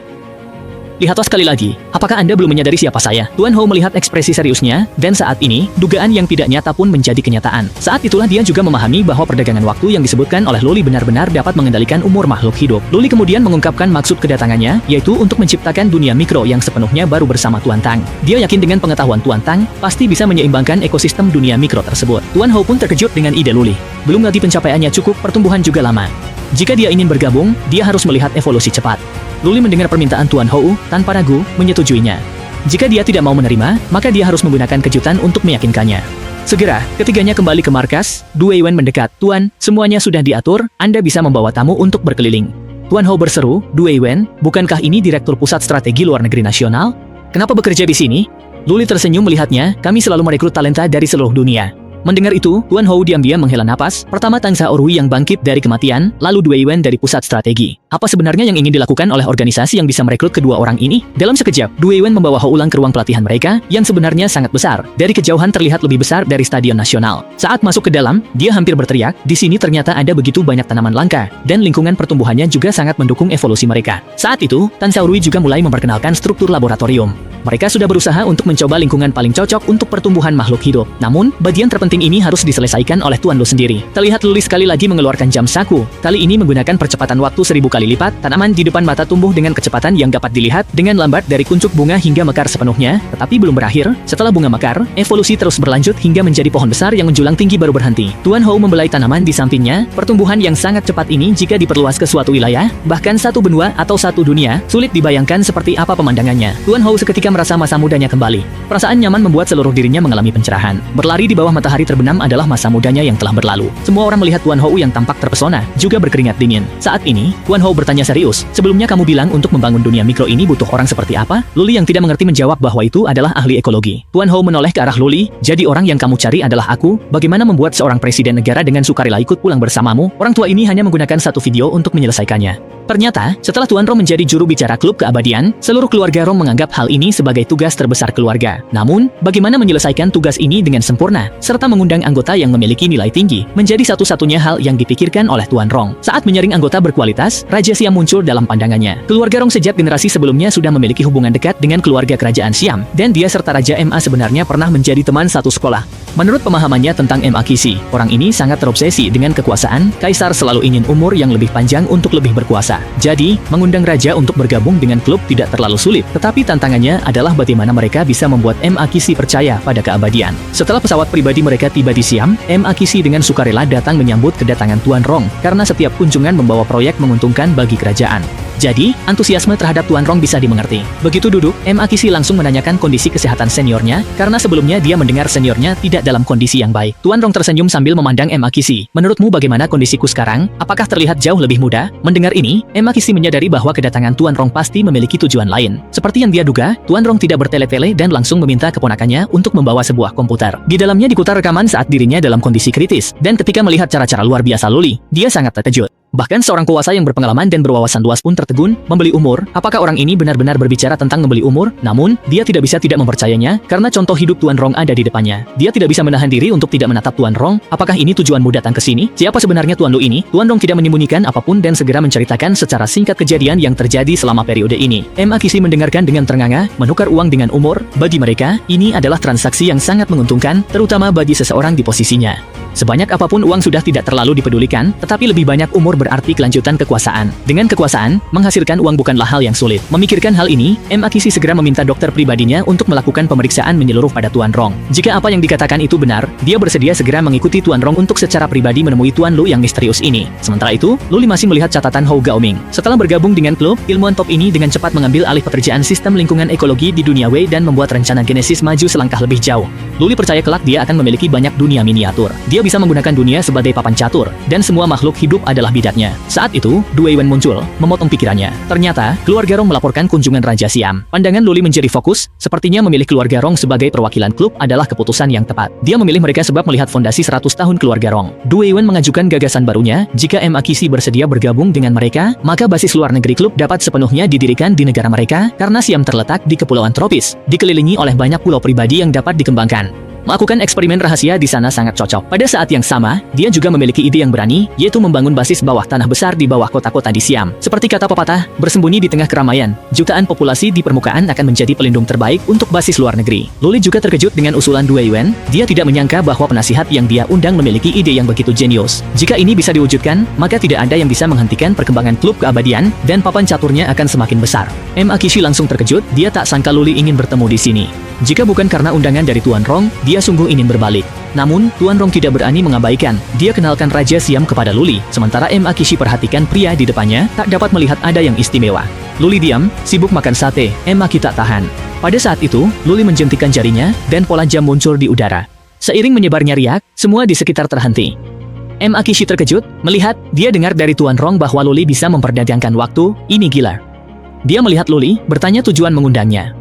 Lihatlah sekali lagi, apakah Anda belum menyadari siapa saya? Tuan Hou melihat ekspresi seriusnya, dan saat ini, dugaan yang tidak nyata pun menjadi kenyataan. Saat itulah dia juga memahami bahwa perdagangan waktu yang disebutkan oleh Luli benar-benar dapat mengendalikan umur makhluk hidup. Luli kemudian mengungkapkan maksud kedatangannya, yaitu untuk menciptakan dunia mikro yang sepenuhnya baru bersama Tuan Tang. Dia yakin dengan pengetahuan Tuan Tang, pasti bisa menyeimbangkan ekosistem dunia mikro tersebut. Tuan Hou pun terkejut dengan ide Luli. Belum lagi pencapaiannya cukup, pertumbuhan juga lama. Jika dia ingin bergabung, dia harus melihat evolusi cepat. Luli mendengar permintaan Tuan Hou, tanpa ragu, menyetujuinya. Jika dia tidak mau menerima, maka dia harus menggunakan kejutan untuk meyakinkannya. Segera, ketiganya kembali ke markas, Du Weiwen mendekat. Tuan, semuanya sudah diatur, Anda bisa membawa tamu untuk berkeliling. Tuan Hou berseru, Du Weiwen, bukankah ini Direktur Pusat Strategi Luar Negeri Nasional? Kenapa bekerja di sini? Luli tersenyum melihatnya, kami selalu merekrut talenta dari seluruh dunia. Mendengar itu, Tuan Hou diam-diam menghela napas. Pertama Tang Saorui yang bangkit dari kematian, lalu Du Weiwen dari pusat strategi. Apa sebenarnya yang ingin dilakukan oleh organisasi yang bisa merekrut kedua orang ini? Dalam sekejap, Du Weiwen membawa Hou Ulang ke ruang pelatihan mereka, yang sebenarnya sangat besar. Dari kejauhan terlihat lebih besar dari Stadion Nasional. Saat masuk ke dalam, dia hampir berteriak, di sini ternyata ada begitu banyak tanaman langka, dan lingkungan pertumbuhannya juga sangat mendukung evolusi mereka. Saat itu, Tang Saorui juga mulai memperkenalkan struktur laboratorium. Mereka sudah berusaha untuk mencoba lingkungan paling cocok untuk pertumbuhan makhluk hidup. Namun, bagian terpenting ini harus diselesaikan oleh Tuan Lu sendiri. Terlihat Luli sekali lagi mengeluarkan jam saku. Kali ini menggunakan percepatan waktu 1000 kali lipat, tanaman di depan mata tumbuh dengan kecepatan yang dapat dilihat dengan lambat dari kuncup bunga hingga mekar sepenuhnya, tetapi belum berakhir. Setelah bunga mekar, evolusi terus berlanjut hingga menjadi pohon besar yang menjulang tinggi baru berhenti. Tuan Hou membelai tanaman di sampingnya. Pertumbuhan yang sangat cepat ini jika diperluas ke suatu wilayah, bahkan satu benua atau satu dunia, sulit dibayangkan seperti apa pemandangannya. Tuan Hou seketika merasa masa mudanya kembali. Perasaan nyaman membuat seluruh dirinya mengalami pencerahan. Berlari di bawah matahari terbenam adalah masa mudanya yang telah berlalu. Semua orang melihat Tuan Hou yang tampak terpesona, juga berkeringat dingin. Saat ini, Tuan Hou bertanya serius, sebelumnya kamu bilang untuk membangun dunia mikro ini butuh orang seperti apa? Luli yang tidak mengerti menjawab bahwa itu adalah ahli ekologi. Tuan Hou menoleh ke arah Luli, jadi orang yang kamu cari adalah aku? Bagaimana membuat seorang presiden negara dengan sukarela ikut pulang bersamamu? Orang tua ini hanya menggunakan satu video untuk menyelesaikannya. Ternyata, setelah Tuan Rom menjadi juru bicara klub keabadian, seluruh keluarga Rom menganggap hal ini sebagai tugas terbesar keluarga. Namun, bagaimana menyelesaikan tugas ini dengan sempurna, serta mengundang anggota yang memiliki nilai tinggi, menjadi satu-satunya hal yang dipikirkan oleh Tuan Rong. Saat menyaring anggota berkualitas, Raja Siam muncul dalam pandangannya. Keluarga Rong sejak generasi sebelumnya sudah memiliki hubungan dekat dengan keluarga kerajaan Siam, dan dia serta Raja MA sebenarnya pernah menjadi teman satu sekolah. Menurut pemahamannya tentang MA Kisi, orang ini sangat terobsesi dengan kekuasaan. Kaisar selalu ingin umur yang lebih panjang untuk lebih berkuasa. Jadi, mengundang raja untuk bergabung dengan klub tidak terlalu sulit. Tetapi tantangannya adalah bagaimana mereka bisa membuat MA Kisi percaya pada keabadian. Setelah pesawat pribadi mereka tiba di Siam, MA Kisi dengan sukarela datang menyambut kedatangan Tuan Rong, karena setiap kunjungan membawa proyek menguntungkan bagi kerajaan. Jadi, antusiasme terhadap Tuan Rong bisa dimengerti. Begitu duduk, MA Kisi langsung menanyakan kondisi kesehatan seniornya, karena sebelumnya dia mendengar seniornya tidak dalam kondisi yang baik. Tuan Rong tersenyum sambil memandang MA Kisi. Menurutmu bagaimana kondisiku sekarang? Apakah terlihat jauh lebih muda? Mendengar ini, MA Kisi menyadari bahwa kedatangan Tuan Rong pasti memiliki tujuan lain. Seperti yang dia duga, Tuan Rong tidak bertele-tele dan langsung meminta keponakannya untuk membawa sebuah komputer. Di dalamnya diputar rekaman saat dirinya dalam kondisi kritis, dan ketika melihat cara-cara luar biasa Luli, dia sangat terkejut. Bahkan seorang penguasa yang berpengalaman dan berwawasan luas pun tertegun. Membeli umur? Apakah orang ini benar-benar berbicara tentang membeli umur? Namun, dia tidak bisa tidak mempercayainya, karena contoh hidup Tuan Rong ada di depannya. Dia tidak bisa menahan diri untuk tidak menatap Tuan Rong. Apakah ini tujuanmu datang ke sini? Siapa sebenarnya Tuan Lu ini? Tuan Rong tidak menyembunyikan apapun dan segera menceritakan secara singkat kejadian yang terjadi selama periode ini. MA Kisi mendengarkan dengan ternganga. Menukar uang dengan umur, bagi mereka, ini adalah transaksi yang sangat menguntungkan, terutama bagi seseorang di posisinya. Sebanyak apapun uang sudah tidak terlalu dipedulikan, tetapi lebih banyak umur berarti kelanjutan kekuasaan. Dengan kekuasaan, menghasilkan uang bukanlah hal yang sulit. Memikirkan hal ini, MA Kisi segera meminta dokter pribadinya untuk melakukan pemeriksaan menyeluruh pada Tuan Rong. Jika apa yang dikatakan itu benar, dia bersedia segera mengikuti Tuan Rong untuk secara pribadi menemui Tuan Lu yang misterius ini. Sementara itu, Luli masih melihat catatan Hou Gaoming. Setelah bergabung dengan klub, ilmuwan top ini dengan cepat mengambil alih pekerjaan sistem lingkungan ekologi di dunia Wei dan membuat rencana genesis maju selangkah lebih jauh. Luli percaya kelak dia akan memiliki banyak dunia miniatur. Dia bisa menggunakan dunia sebagai papan catur, dan semua makhluk hidup adalah bidatnya. Saat itu, Du Weiwen muncul, memotong pikirannya. Ternyata, keluarga Rong melaporkan kunjungan Raja Siam. Pandangan Luli menjadi fokus, sepertinya memilih keluarga Rong sebagai perwakilan klub adalah keputusan yang tepat. Dia memilih mereka sebab melihat fondasi 100 tahun keluarga Rong. Du Weiwen mengajukan gagasan barunya, jika MA Kisi bersedia bergabung dengan mereka, maka basis luar negeri klub dapat sepenuhnya didirikan di negara mereka, karena Siam terletak di kepulauan tropis, dikelilingi oleh banyak pulau pribadi yang dapat dikembangkan. Melakukan eksperimen rahasia di sana sangat cocok. Pada saat yang sama, dia juga memiliki ide yang berani, yaitu membangun basis bawah tanah besar di bawah kota-kota di Siam. Seperti kata pepatah, bersembunyi di tengah keramaian, jutaan populasi di permukaan akan menjadi pelindung terbaik untuk basis luar negeri. Luli juga terkejut dengan usulan Du Weiwen. Dia tidak menyangka bahwa penasihat yang dia undang memiliki ide yang begitu jenius. Jika ini bisa diwujudkan, maka tidak ada yang bisa menghentikan perkembangan klub keabadian, dan papan caturnya akan semakin besar. MA Kisi langsung terkejut, dia tak sangka Luli ingin bertemu di sini. Jika bukan karena undangan dari Tuan Rong, dia sungguh ingin berbalik. Namun, Tuan Rong tidak berani mengabaikan. Dia kenalkan Raja Siam kepada Luli, sementara MA Kisi perhatikan pria di depannya, tak dapat melihat ada yang istimewa. Luli diam, sibuk makan sate. MA Ki tak tahan. Pada saat itu, Luli menjentikan jarinya, dan pola jam muncul di udara. Seiring menyebarnya riak, semua di sekitar terhenti. MA Kisi terkejut, melihat, dia dengar dari Tuan Rong bahwa Luli bisa memperdagangkan waktu. Ini gila. Dia melihat Luli, bertanya tujuan mengundangnya.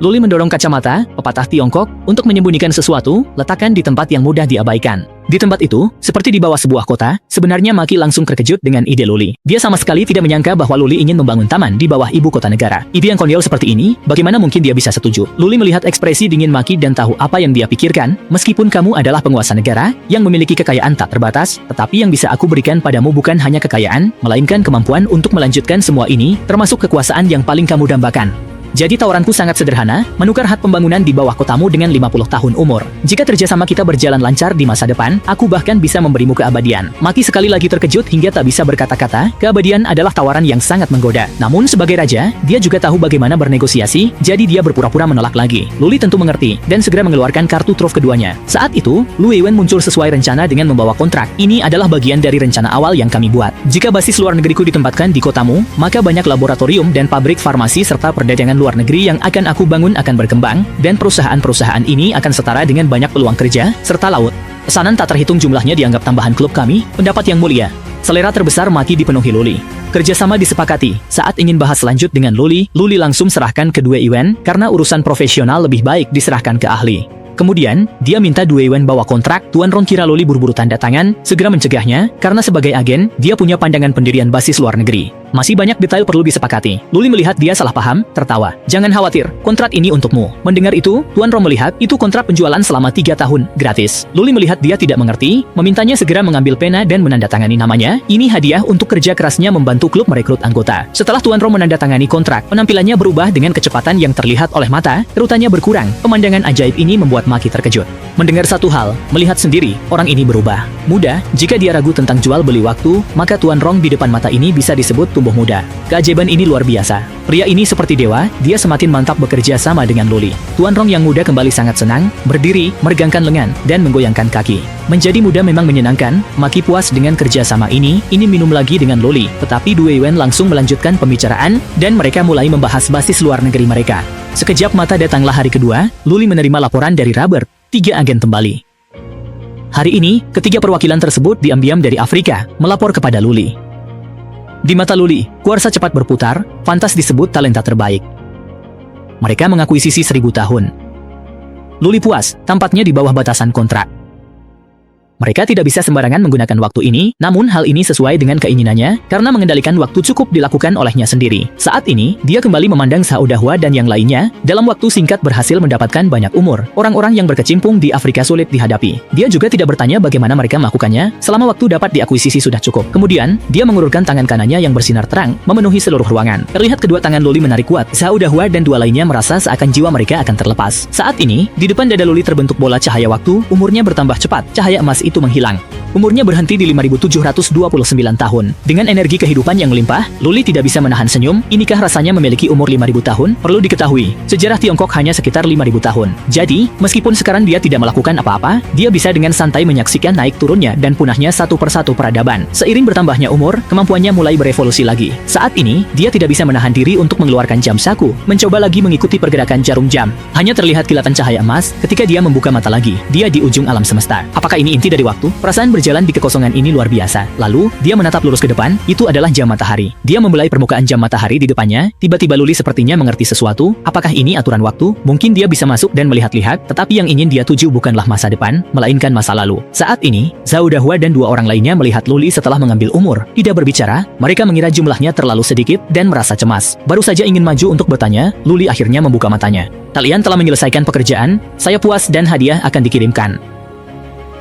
Luli mendorong kacamata, pepatah Tiongkok, untuk menyembunyikan sesuatu, letakkan di tempat yang mudah diabaikan. Di tempat itu, seperti di bawah sebuah kota, sebenarnya Maki langsung terkejut dengan ide Luli. Dia sama sekali tidak menyangka bahwa Luli ingin membangun taman di bawah ibu kota negara. Ide yang konyol seperti ini, bagaimana mungkin dia bisa setuju? Luli melihat ekspresi dingin Maki dan tahu apa yang dia pikirkan. Meskipun kamu adalah penguasa negara, yang memiliki kekayaan tak terbatas, tetapi yang bisa aku berikan padamu bukan hanya kekayaan, melainkan kemampuan untuk melanjutkan semua ini, termasuk kekuasaan yang paling kamu dambakan. Jadi tawaranku sangat sederhana, menukar hak pembangunan di bawah kotamu dengan 50 tahun umur. Jika kerjasama kita berjalan lancar di masa depan, aku bahkan bisa memberimu keabadian. Maki sekali lagi terkejut hingga tak bisa berkata-kata. Keabadian adalah tawaran yang sangat menggoda. Namun sebagai raja, dia juga tahu bagaimana bernegosiasi, jadi dia berpura-pura menolak lagi. Luli tentu mengerti, dan segera mengeluarkan kartu truf keduanya. Saat itu, Lu Weiwen muncul sesuai rencana dengan membawa kontrak. Ini adalah bagian dari rencana awal yang kami buat. Jika basis luar negeriku ditempatkan di kotamu, maka banyak laboratorium dan pabrik farmasi serta perdagangan luar negeri yang akan aku bangun akan berkembang, dan perusahaan-perusahaan ini akan setara dengan banyak peluang kerja, serta laut. Pesanan tak terhitung jumlahnya dianggap tambahan klub kami. Pendapat yang mulia. Selera terbesar Maki dipenuhi Luli. Kerjasama disepakati. Saat ingin bahas lanjut dengan Luli, Luli langsung serahkan ke Du Weiwen, karena urusan profesional lebih baik diserahkan ke ahli. Kemudian, dia minta Du Weiwen bawa kontrak. Tuan Rong kira Luli buru-buru tanda tangan, segera mencegahnya, karena sebagai agen, dia punya pandangan pendirian basis luar negeri. Masih banyak detail perlu disepakati. Luli melihat dia salah paham, tertawa. Jangan khawatir, kontrak ini untukmu. Mendengar itu, Tuan Rong melihat itu kontrak penjualan selama 3 tahun, gratis. Luli melihat dia tidak mengerti, memintanya segera mengambil pena dan menandatangani namanya. Ini hadiah untuk kerja kerasnya membantu klub merekrut anggota. Setelah Tuan Rong menandatangani kontrak, penampilannya berubah dengan kecepatan yang terlihat oleh mata, kerutannya berkurang. Pemandangan ajaib ini membuat Maki terkejut. Mendengar satu hal, melihat sendiri, orang ini berubah. Muda, jika dia ragu tentang jual beli waktu, maka Tuan Rong di depan mata ini bisa disebut tumbuh muda. Keajaiban ini luar biasa. Pria ini seperti dewa, dia semakin mantap bekerja sama dengan Luli. Tuan Rong yang muda kembali sangat senang, berdiri, meregangkan lengan, dan menggoyangkan kaki. Menjadi muda memang menyenangkan, Maki puas dengan kerja sama ini minum lagi dengan Luli. Tetapi Due Wen langsung melanjutkan pembicaraan, dan mereka mulai membahas basis luar negeri mereka. Sekejap mata datanglah hari kedua, Luli menerima laporan dari Robert, 3 agen kembali. Hari ini, ketiga perwakilan tersebut diam-diam dari Afrika, melapor kepada Luli. Di mata Luli, kuarsa cepat berputar, pantas disebut talenta terbaik. Mereka mengakuisisi 1000 tahun. Luli puas, tampaknya di bawah batasan kontrak. Mereka tidak bisa sembarangan menggunakan waktu ini, namun hal ini sesuai dengan keinginannya, karena mengendalikan waktu cukup dilakukan olehnya sendiri. Saat ini, dia kembali memandang Zhao Dahua dan yang lainnya, dalam waktu singkat berhasil mendapatkan banyak umur. Orang-orang yang berkecimpung di Afrika sulit dihadapi. Dia juga tidak bertanya bagaimana mereka melakukannya, selama waktu dapat diakuisisi sudah cukup. Kemudian, dia mengulurkan tangan kanannya yang bersinar terang, memenuhi seluruh ruangan. Terlihat kedua tangan Luli menarik kuat, Zhao Dahua dan 2 lainnya merasa seakan jiwa mereka akan terlepas. Saat ini, di depan dada Luli terbentuk bola cahaya waktu, umurnya bertambah cepat, cahaya emas itu menghilang. Umurnya berhenti di 5.729 tahun. Dengan energi kehidupan yang melimpah, Luli tidak bisa menahan senyum. Inikah rasanya memiliki umur 5.000 tahun? Perlu diketahui, sejarah Tiongkok hanya sekitar 5.000 tahun. Jadi, meskipun sekarang dia tidak melakukan apa-apa, dia bisa dengan santai menyaksikan naik turunnya dan punahnya satu persatu peradaban. Seiring bertambahnya umur, kemampuannya mulai berevolusi lagi. Saat ini, dia tidak bisa menahan diri untuk mengeluarkan jam saku, mencoba lagi mengikuti pergerakan jarum jam. Hanya terlihat kilatan cahaya emas ketika dia membuka mata lagi. Dia di ujung alam semesta. Apakah ini inti dari waktu? Perasaan berjalan di kekosongan ini luar biasa. Lalu, dia menatap lurus ke depan, itu adalah jam matahari. Dia membelai permukaan jam matahari di depannya, tiba-tiba Luli sepertinya mengerti sesuatu. Apakah ini aturan waktu? Mungkin dia bisa masuk dan melihat-lihat, tetapi yang ingin dia tuju bukanlah masa depan, melainkan masa lalu. Saat ini, Zhao Dahua dan 2 orang lainnya melihat Luli setelah mengambil umur. Tidak berbicara, mereka mengira jumlahnya terlalu sedikit dan merasa cemas. Baru saja ingin maju untuk bertanya, Luli akhirnya membuka matanya. Kalian telah menyelesaikan pekerjaan, saya puas dan hadiah akan dikirimkan.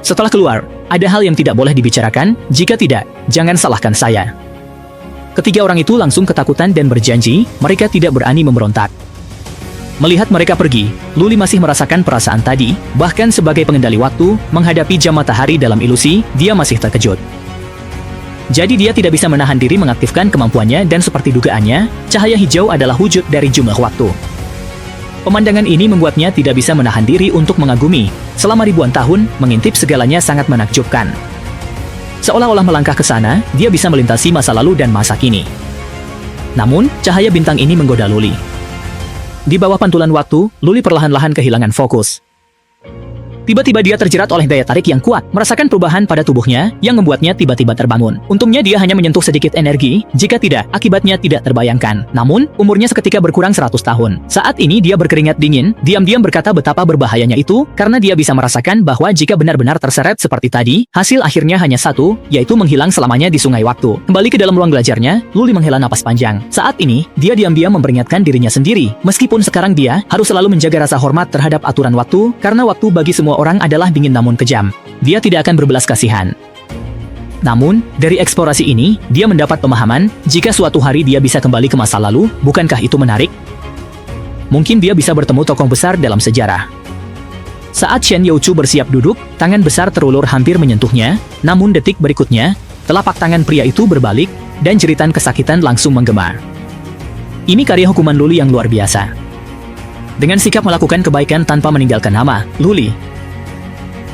Setelah keluar, ada hal yang tidak boleh dibicarakan, jika tidak, jangan salahkan saya. Ketiga orang itu langsung ketakutan dan berjanji, mereka tidak berani memberontak. Melihat mereka pergi, Luli masih merasakan perasaan tadi, bahkan sebagai pengendali waktu, menghadapi jam matahari dalam ilusi, dia masih terkejut. Jadi dia tidak bisa menahan diri mengaktifkan kemampuannya dan seperti dugaannya, cahaya hijau adalah wujud dari jumlah waktu. Pemandangan ini membuatnya tidak bisa menahan diri untuk mengagumi. Selama ribuan tahun, mengintip segalanya sangat menakjubkan. Seolah-olah melangkah ke sana, dia bisa melintasi masa lalu dan masa kini. Namun, cahaya bintang ini menggoda Luli. Di bawah pantulan waktu, Luli perlahan-lahan kehilangan fokus. Tiba-tiba dia terjerat oleh daya tarik yang kuat, merasakan perubahan pada tubuhnya yang membuatnya tiba-tiba terbangun. Untungnya dia hanya menyentuh sedikit energi, jika tidak, akibatnya tidak terbayangkan. Namun, umurnya seketika berkurang 100 tahun. Saat ini dia berkeringat dingin, diam-diam berkata betapa berbahayanya itu, karena dia bisa merasakan bahwa jika benar-benar terseret seperti tadi, hasil akhirnya hanya satu, yaitu menghilang selamanya di sungai waktu. Kembali ke dalam ruang belajarnya, Luli menghela napas panjang. Saat ini, dia diam-diam memperingatkan dirinya sendiri. Meskipun sekarang dia harus selalu menjaga rasa hormat terhadap aturan waktu, karena waktu bagi semua orang adalah dingin namun kejam. Dia tidak akan berbelas kasihan. Namun, dari eksplorasi ini, dia mendapat pemahaman, jika suatu hari dia bisa kembali ke masa lalu, bukankah itu menarik? Mungkin dia bisa bertemu tokoh besar dalam sejarah. Saat Shen Youchu bersiap duduk, tangan besar terulur hampir menyentuhnya, namun detik berikutnya, telapak tangan pria itu berbalik, dan jeritan kesakitan langsung menggema. Ini karya hukuman Luli yang luar biasa. Dengan sikap melakukan kebaikan tanpa meninggalkan nama, Luli.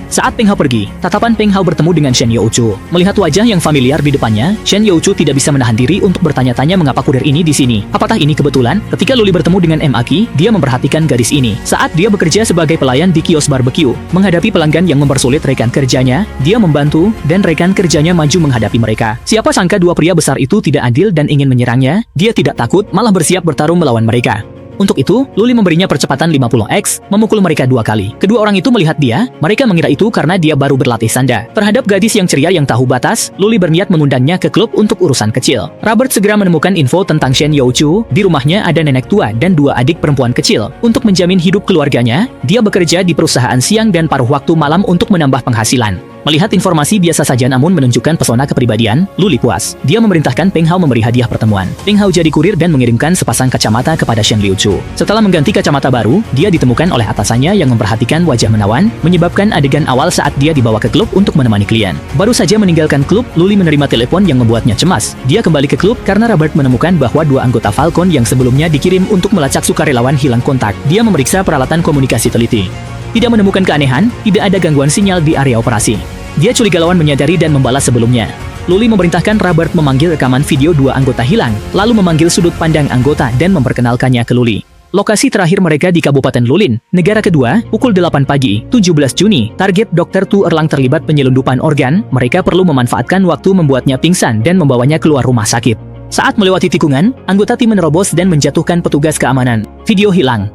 Saat Peng Hao pergi, tatapan Peng Hao bertemu dengan Shen Youchu. Melihat wajah yang familiar di depannya, Shen Youchu tidak bisa menahan diri untuk bertanya-tanya mengapa kurir ini di sini. Apakah ini kebetulan? Ketika Luli bertemu dengan Maki, dia memperhatikan gadis ini. Saat dia bekerja sebagai pelayan di kios barbecue, menghadapi pelanggan yang mempersulit rekan kerjanya, dia membantu, dan rekan kerjanya maju menghadapi mereka. Siapa sangka 2 pria besar itu tidak adil dan ingin menyerangnya, dia tidak takut, malah bersiap bertarung melawan mereka. Untuk itu, Luli memberinya percepatan 50x, memukul mereka 2 kali. Kedua orang itu melihat dia, mereka mengira itu karena dia baru berlatih sanda. Terhadap gadis yang ceria yang tahu batas, Luli berniat mengundangnya ke klub untuk urusan kecil. Robert segera menemukan info tentang Shen Youchu. Di rumahnya ada nenek tua dan 2 adik perempuan kecil. Untuk menjamin hidup keluarganya, dia bekerja di perusahaan siang dan paruh waktu malam untuk menambah penghasilan. Melihat informasi biasa saja namun menunjukkan pesona kepribadian, Luli puas. Dia memerintahkan Peng Hao memberi hadiah pertemuan. Peng Hao jadi kurir dan mengirimkan sepasang kacamata kepada Shen Liuchu. Setelah mengganti kacamata baru, dia ditemukan oleh atasannya yang memperhatikan wajah menawan, menyebabkan adegan awal saat dia dibawa ke klub untuk menemani klien. Baru saja meninggalkan klub, Luli menerima telepon yang membuatnya cemas. Dia kembali ke klub karena Robert menemukan bahwa 2 anggota Falcon yang sebelumnya dikirim untuk melacak sukarelawan hilang kontak. Dia memeriksa peralatan komunikasi teliti. Tidak menemukan keanehan, tidak ada gangguan sinyal di area operasi. Dia curigawan menyadari dan membalas sebelumnya. Luli memerintahkan Robert memanggil rekaman video 2 anggota hilang, lalu memanggil sudut pandang anggota dan memperkenalkannya ke Luli. Lokasi terakhir mereka di Kabupaten Lulin, negara kedua, pukul 8 pagi, 17 Juni. Target Dr. Tu Erlang terlibat penyelundupan organ, mereka perlu memanfaatkan waktu membuatnya pingsan dan membawanya keluar rumah sakit. Saat melewati tikungan, anggota tim menerobos dan menjatuhkan petugas keamanan. Video hilang.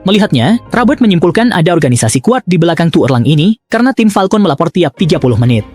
Melihatnya, Robert menyimpulkan ada organisasi kuat di belakang Tu Erlang ini karena tim Falcon melapor tiap 30 menit.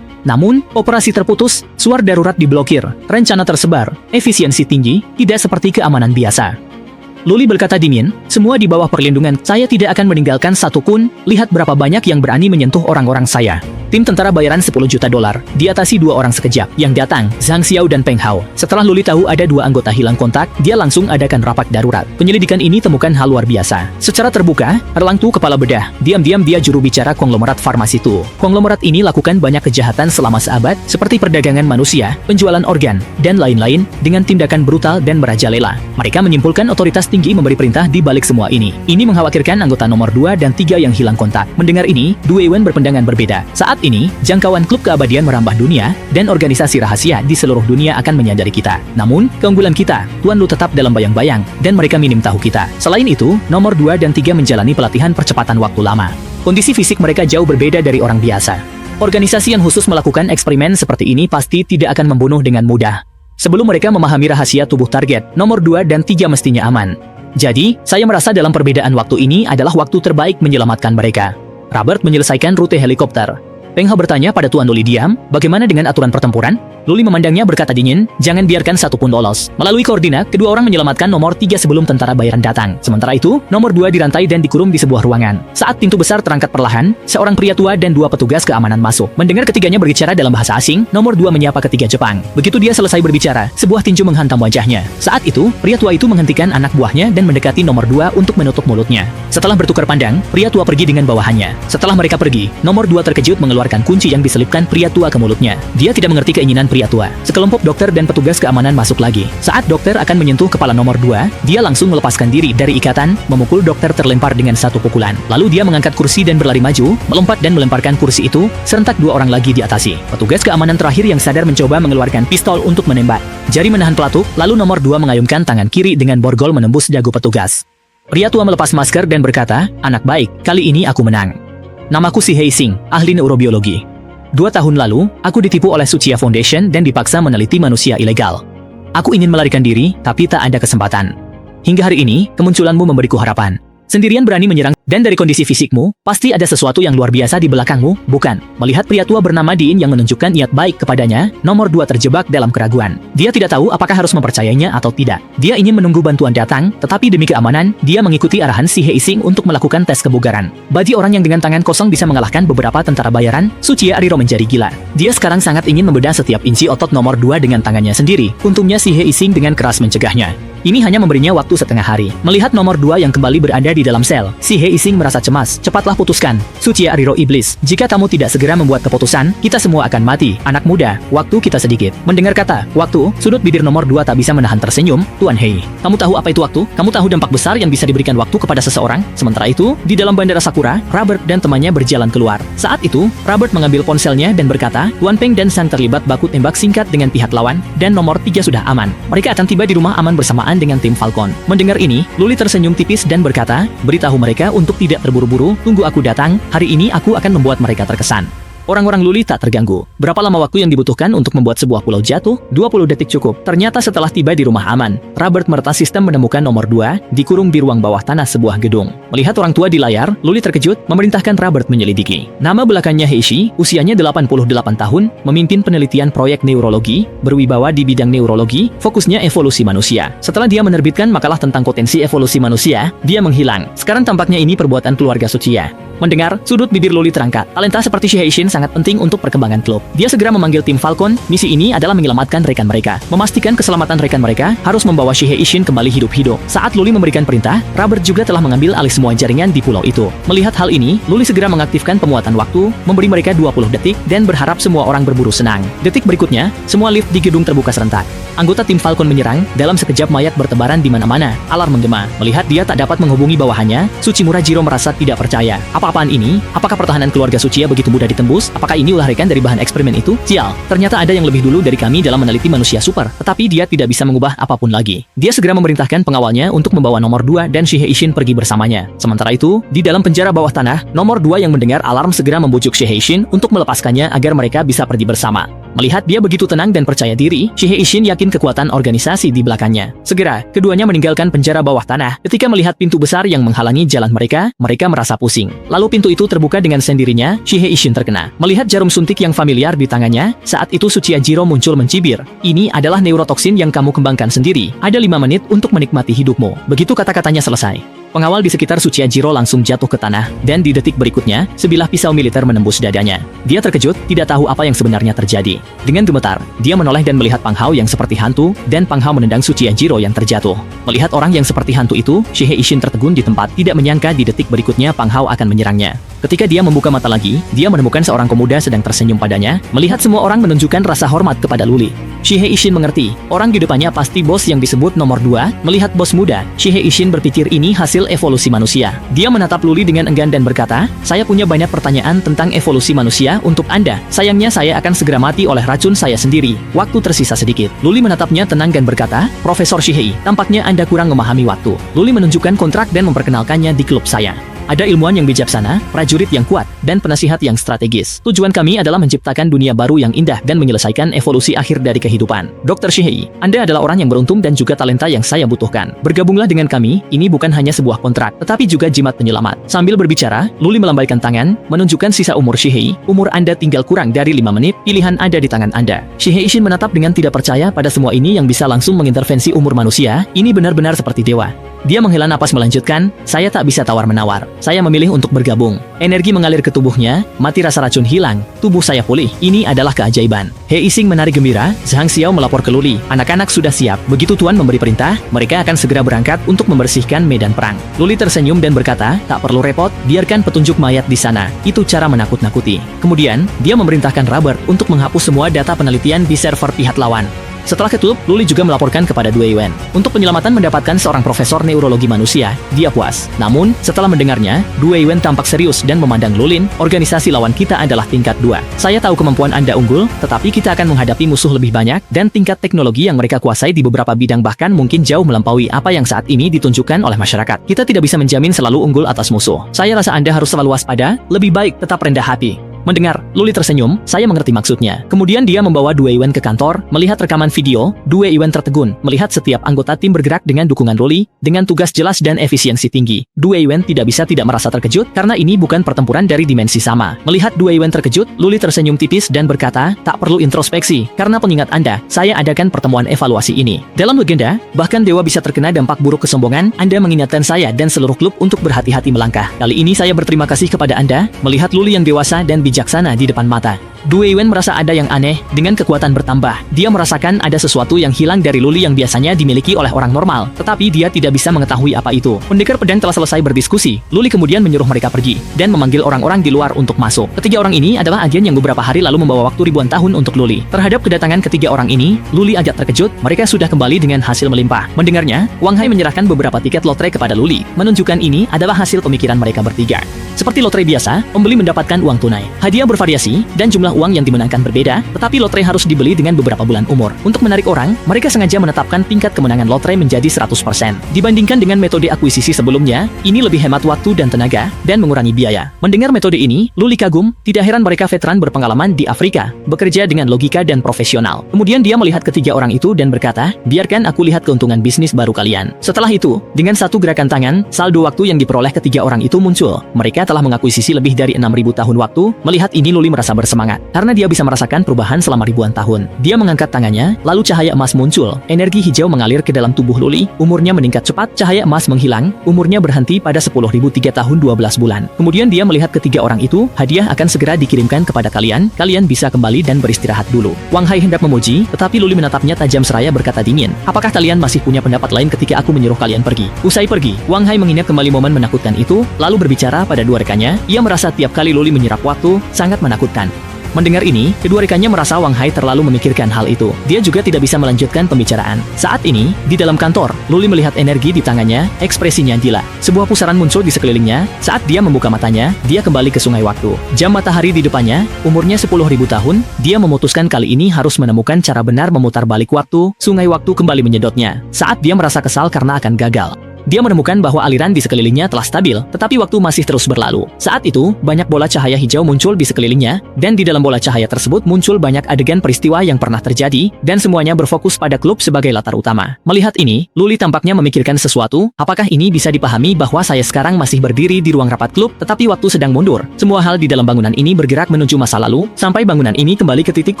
Namun, operasi terputus, suara darurat diblokir, rencana tersebar, efisiensi tinggi, tidak seperti keamanan biasa. Luli berkata dingin, semua di bawah perlindungan, saya tidak akan meninggalkan satu pun, lihat berapa banyak yang berani menyentuh orang-orang saya. Tim tentara bayaran 10 juta dolar, diatasi 2 orang sekejap, yang datang, Zhang Xiao dan Peng Hao. Setelah Luli tahu ada 2 anggota hilang kontak, dia langsung adakan rapat darurat. Penyelidikan ini temukan hal luar biasa. Secara terbuka, Erlang Tu kepala bedah, diam-diam dia juru bicara konglomerat farmasi Tu. Konglomerat ini lakukan banyak kejahatan selama seabad, seperti perdagangan manusia, penjualan organ, dan lain-lain, dengan tindakan brutal dan merajalela. Mereka menyimpulkan otoritas tinggi memberi perintah di balik semua ini. Ini mengkhawatirkan anggota nomor 2 dan 3 yang hilang kontak. Mendengar ini, Du Wen berpendangan berbeda. Saat ini, jangkauan klub keabadian merambah dunia, dan organisasi rahasia di seluruh dunia akan menyadari kita. Namun, keunggulan kita, Tuan Lu tetap dalam bayang-bayang, dan mereka minim tahu kita. Selain itu, nomor 2 dan 3 menjalani pelatihan percepatan waktu lama. Kondisi fisik mereka jauh berbeda dari orang biasa. Organisasi yang khusus melakukan eksperimen seperti ini pasti tidak akan membunuh dengan mudah. Sebelum mereka memahami rahasia tubuh target, nomor 2 dan 3 mestinya aman. Jadi, saya merasa dalam perbedaan waktu ini adalah waktu terbaik menyelamatkan mereka. Robert menyelesaikan rute helikopter. Peng Hao bertanya pada Tuan Luli diam, bagaimana dengan aturan pertempuran? Luli memandangnya berkata dingin, jangan biarkan satu pun lolos. Melalui koordinat, kedua orang menyelamatkan nomor 3 sebelum tentara bayaran datang. Sementara itu, nomor 2 dirantai dan dikurung di sebuah ruangan. Saat pintu besar terangkat perlahan, seorang pria tua dan 2 petugas keamanan masuk. Mendengar ketiganya berbicara dalam bahasa asing, nomor 2 menyapa ketiga Jepang. Begitu dia selesai berbicara, sebuah tinju menghantam wajahnya. Saat itu, pria tua itu menghentikan anak buahnya dan mendekati nomor 2 untuk menutup mulutnya. Setelah bertukar pandang, pria tua pergi dengan bawahannya. Setelah mereka pergi, nomor 2 terkejut mengeluarkan kunci yang diselipkan pria tua ke mulutnya. Dia tidak mengerti keinginan pria tua. Sekelompok dokter dan petugas keamanan masuk lagi. Saat dokter akan menyentuh kepala nomor 2, dia langsung melepaskan diri dari ikatan, memukul dokter terlempar dengan satu pukulan. Lalu dia mengangkat kursi dan berlari maju, melompat dan melemparkan kursi itu, serentak 2 orang lagi diatasi. Petugas keamanan terakhir yang sadar mencoba mengeluarkan pistol untuk menembak. Jari menahan pelatuk, lalu nomor 2 mengayunkan tangan kiri dengan borgol menembus dagu petugas. Pria tua melepas masker dan berkata, anak baik, kali ini aku menang. Namaku Si Hei Sing, ahli neurobiologi. 2 tahun lalu, aku ditipu oleh Sucia Foundation dan dipaksa meneliti manusia ilegal. Aku ingin melarikan diri, tapi tak ada kesempatan. Hingga hari ini, kemunculanmu memberiku harapan. Sendirian berani menyerang, dan dari kondisi fisikmu, pasti ada sesuatu yang luar biasa di belakangmu, bukan? Melihat pria tua bernama Dean yang menunjukkan niat baik kepadanya, nomor 2 terjebak dalam keraguan. Dia tidak tahu apakah harus mempercayainya atau tidak. Dia ingin menunggu bantuan datang, tetapi demi keamanan, dia mengikuti arahan Si Hei Sing untuk melakukan tes kebugaran. Bagi orang yang dengan tangan kosong bisa mengalahkan beberapa tentara bayaran, Sucia Ariro menjadi gila. Dia sekarang sangat ingin membedah setiap inci otot nomor 2 dengan tangannya sendiri. Untungnya Si Hei Sing dengan keras mencegahnya. Ini hanya memberinya waktu setengah hari. Melihat nomor 2 yang kembali berada di dalam sel, Si Hei Sing merasa cemas. Cepatlah putuskan, Sucia Ariro iblis. Jika kamu tidak segera membuat keputusan, kita semua akan mati. Anak muda, waktu kita sedikit. Mendengar kata waktu, sudut bibir nomor 2 tak bisa menahan tersenyum. Tuan Hei, kamu tahu apa itu waktu? Kamu tahu dampak besar yang bisa diberikan waktu kepada seseorang? Sementara itu, di dalam bandara Sakura, Robert dan temannya berjalan keluar. Saat itu, Robert mengambil ponselnya dan berkata, Tuan Peng dan Sang terlibat baku tembak singkat dengan pihak lawan, dan nomor 3 sudah aman. Mereka akan tiba di rumah aman bersamaan dengan tim Falcon. Mendengar ini, Luli tersenyum tipis dan berkata, beritahu mereka untuk tidak terburu-buru, tunggu aku datang, hari ini aku akan membuat mereka terkesan. Orang-orang Luli tak terganggu. Berapa lama waktu yang dibutuhkan untuk membuat sebuah pulau jatuh? 20 detik cukup. Ternyata setelah tiba di rumah aman, Robert meretas sistem menemukan nomor 2, dikurung di ruang bawah tanah sebuah gedung. Melihat orang tua di layar, Luli terkejut, memerintahkan Robert menyelidiki. Nama belakangnya Heishi, usianya 88 tahun, memimpin penelitian proyek neurologi, berwibawa di bidang neurologi, fokusnya evolusi manusia. Setelah dia menerbitkan makalah tentang potensi evolusi manusia, dia menghilang. Sekarang tampaknya ini perbuatan keluarga Tsuchiya. Mendengar, sudut bibir Luli terangkat. Talenta seperti Shihei-shin sangat penting untuk perkembangan klub. Dia segera memanggil tim Falcon. Misi ini adalah menyelamatkan rekan mereka. Memastikan keselamatan rekan mereka harus membawa Shihei-shin kembali hidup-hidup. Saat Luli memberikan perintah, Robert juga telah mengambil alih semua jaringan di pulau itu. Melihat hal ini, Luli segera mengaktifkan pemuatan waktu, memberi mereka 20 detik, dan berharap semua orang berburu senang. Detik berikutnya, semua lift di gedung terbuka serentak. Anggota tim Falcon menyerang, dalam sekejap mayat bertebaran di mana-mana. Alarm menggema. Melihat dia tak dapat menghubungi bawahannya, Tsuchimura Jiro merasa tidak percaya. Apa-apaan ini? Apakah pertahanan keluarga Tsuchiya begitu mudah ditembus? Apakah ini ulah rekan dari bahan eksperimen itu? Sial, ternyata ada yang lebih dulu dari kami dalam meneliti manusia super. Tetapi dia tidak bisa mengubah apapun lagi. Dia segera memerintahkan pengawalnya untuk membawa nomor 2 dan Shihei-shin pergi bersamanya. Sementara itu, di dalam penjara bawah tanah, nomor 2 yang mendengar alarm segera membujuk Shihei-shin untuk melepaskannya agar mereka bisa pergi bersama. Melihat dia begitu tenang dan percaya diri, Shihei-shin yakin kekuatan organisasi di belakangnya. Segera, keduanya meninggalkan penjara bawah tanah. Ketika melihat pintu besar yang menghalangi jalan mereka merasa pusing. Lalu pintu itu terbuka dengan sendirinya, Shihei-shin terkena. Melihat jarum suntik yang familiar di tangannya, saat itu Tsuchiya Jiro muncul mencibir. Ini adalah neurotoksin yang kamu kembangkan sendiri. Ada 5 menit untuk menikmati hidupmu. Begitu kata-katanya selesai, pengawal di sekitar Tsuchiya Jiro langsung jatuh ke tanah, dan di detik berikutnya, sebilah pisau militer menembus dadanya. Dia terkejut, tidak tahu apa yang sebenarnya terjadi. Dengan gemetar, dia menoleh dan melihat Pang Hao yang seperti hantu, dan Pang Hao menendang Tsuchiya Jiro yang terjatuh. Melihat orang yang seperti hantu itu, Shihei-shin tertegun di tempat, tidak menyangka di detik berikutnya Pang Hao akan menyerangnya. Ketika dia membuka mata lagi, dia menemukan seorang pemuda sedang tersenyum padanya. Melihat semua orang menunjukkan rasa hormat kepada Luli, Shihei-shin mengerti, orang di depannya pasti bos yang disebut nomor 2. Melihat bos muda, Shihei-shin berpikir ini hasil evolusi manusia. Dia menatap Luli dengan enggan dan berkata, saya punya banyak pertanyaan tentang evolusi manusia untuk Anda. Sayangnya saya akan segera mati oleh racun saya sendiri. Waktu tersisa sedikit. Luli menatapnya tenang dan berkata, Profesor Shihei, tampaknya Anda kurang memahami waktu. Luli menunjukkan kontrak dan memperkenalkannya di klub saya. Ada ilmuwan yang bijaksana, prajurit yang kuat, dan penasihat yang strategis. Tujuan kami adalah menciptakan dunia baru yang indah dan menyelesaikan evolusi akhir dari kehidupan. Dr. Shihei, Anda adalah orang yang beruntung dan juga talenta yang saya butuhkan. Bergabunglah dengan kami, ini bukan hanya sebuah kontrak, tetapi juga jimat penyelamat. Sambil berbicara, Luli melambaikan tangan, menunjukkan sisa umur Shihei. Umur Anda tinggal kurang dari 5 menit, pilihan ada di tangan Anda. Shihei-shin menatap dengan tidak percaya pada semua ini yang bisa langsung mengintervensi umur manusia. Ini benar-benar seperti dewa. Dia menghela napas melanjutkan, saya tak bisa tawar-menawar. Saya memilih untuk bergabung. Energi mengalir ke tubuhnya, mati rasa racun hilang, tubuh saya pulih. Ini adalah keajaiban. Hei Ising menari gembira, Zhang Xiao melapor ke Luli. Anak-anak sudah siap. Begitu Tuan memberi perintah, mereka akan segera berangkat untuk membersihkan medan perang. Luli tersenyum dan berkata, tak perlu repot, biarkan petunjuk mayat di sana. Itu cara menakut-nakuti. Kemudian, dia memerintahkan Robert untuk menghapus semua data penelitian di server pihak lawan. Setelah ke klub, Luli juga melaporkan kepada Due Yuan. Untuk penyelamatan mendapatkan seorang profesor neurologi manusia, dia puas. Namun, setelah mendengarnya, Due Yuan tampak serius dan memandang Lulin, organisasi lawan kita adalah tingkat 2. Saya tahu kemampuan Anda unggul, tetapi kita akan menghadapi musuh lebih banyak, dan tingkat teknologi yang mereka kuasai di beberapa bidang bahkan mungkin jauh melampaui apa yang saat ini ditunjukkan oleh masyarakat. Kita tidak bisa menjamin selalu unggul atas musuh. Saya rasa Anda harus selalu waspada, lebih baik tetap rendah hati. Mendengar, Luli tersenyum, saya mengerti maksudnya. Kemudian dia membawa Due Yuan ke kantor, melihat rekaman video, Due Yuan tertegun, melihat setiap anggota tim bergerak dengan dukungan Luli, dengan tugas jelas dan efisiensi tinggi. Due Yuan tidak bisa tidak merasa terkejut, karena ini bukan pertempuran dari dimensi sama. Melihat Due Yuan terkejut, Luli tersenyum tipis dan berkata, tak perlu introspeksi, karena pengingat Anda, saya adakan pertemuan evaluasi ini. Dalam legenda, bahkan dewa bisa terkena dampak buruk kesombongan, Anda mengingatkan saya dan seluruh klub untuk berhati-hati melangkah. Kali ini saya berterima kasih kepada Anda, melihat Luli yang dewasa dan bijaksana di depan mata. Due Yuan merasa ada yang aneh, dengan kekuatan bertambah. Dia merasakan ada sesuatu yang hilang dari Luli yang biasanya dimiliki oleh orang normal, tetapi dia tidak bisa mengetahui apa itu. Pendekar pedang telah selesai berdiskusi. Luli kemudian menyuruh mereka pergi, dan memanggil orang-orang di luar untuk masuk. Ketiga orang ini adalah agen yang beberapa hari lalu membawa waktu ribuan tahun untuk Luli. Terhadap kedatangan ketiga orang ini, Luli agak terkejut, mereka sudah kembali dengan hasil melimpah. Mendengarnya, Wang Hai menyerahkan beberapa tiket lotre kepada Luli, menunjukkan ini adalah hasil pemikiran mereka bertiga. Seperti lotre biasa, pembeli mendapatkan uang tunai. Hadiah bervariasi, dan jumlah uang yang dimenangkan berbeda, tetapi lotre harus dibeli dengan beberapa bulan umur. Untuk menarik orang, mereka sengaja menetapkan tingkat kemenangan lotre menjadi 100%. Dibandingkan dengan metode akuisisi sebelumnya, ini lebih hemat waktu dan tenaga, dan mengurangi biaya. Mendengar metode ini, Luli kagum, tidak heran mereka veteran berpengalaman di Afrika, bekerja dengan logika dan profesional. Kemudian dia melihat ketiga orang itu dan berkata, biarkan aku lihat keuntungan bisnis baru kalian. Setelah itu, dengan satu gerakan tangan, saldo waktu yang diperoleh ketiga orang itu muncul. Mereka telah mengakuisisi lebih dari 6.000 tahun waktu. Melihat ini Luli merasa bersemangat, karena dia bisa merasakan perubahan selama ribuan tahun. Dia mengangkat tangannya, lalu cahaya emas muncul. Energi hijau mengalir ke dalam tubuh Luli, umurnya meningkat cepat, cahaya emas menghilang, umurnya berhenti pada 10.003 tahun 12 bulan. Kemudian dia melihat ketiga orang itu, hadiah akan segera dikirimkan kepada kalian, kalian bisa kembali dan beristirahat dulu. Wang Hai hendak memuji, tetapi Luli menatapnya tajam seraya berkata dingin, apakah kalian masih punya pendapat lain ketika aku menyuruh kalian pergi? Usai pergi, Wang Hai mengingat kembali momen menakutkan itu, lalu berbicara pada dua rekannya. Ia merasa tiap kali Luli menyerap waktu, sangat menakutkan. Mendengar ini, kedua rekannya merasa Wang Hai terlalu memikirkan hal itu. Dia juga tidak bisa melanjutkan pembicaraan. Saat ini, di dalam kantor, Luli melihat energi di tangannya, ekspresinya gila. Sebuah pusaran muncul di sekelilingnya. Saat dia membuka matanya, dia kembali ke sungai waktu. Jam matahari di depannya, umurnya 10.000 tahun, dia memutuskan kali ini harus menemukan cara benar memutar balik waktu. Sungai waktu kembali menyedotnya. Saat dia merasa kesal karena akan gagal, dia menemukan bahwa aliran di sekelilingnya telah stabil, tetapi waktu masih terus berlalu. Saat itu, banyak bola cahaya hijau muncul di sekelilingnya, dan di dalam bola cahaya tersebut muncul banyak adegan peristiwa yang pernah terjadi, dan semuanya berfokus pada klub sebagai latar utama. Melihat ini, Luli tampaknya memikirkan sesuatu. Apakah ini bisa dipahami bahwa saya sekarang masih berdiri di ruang rapat klub, tetapi waktu sedang mundur? Semua hal di dalam bangunan ini bergerak menuju masa lalu, sampai bangunan ini kembali ke titik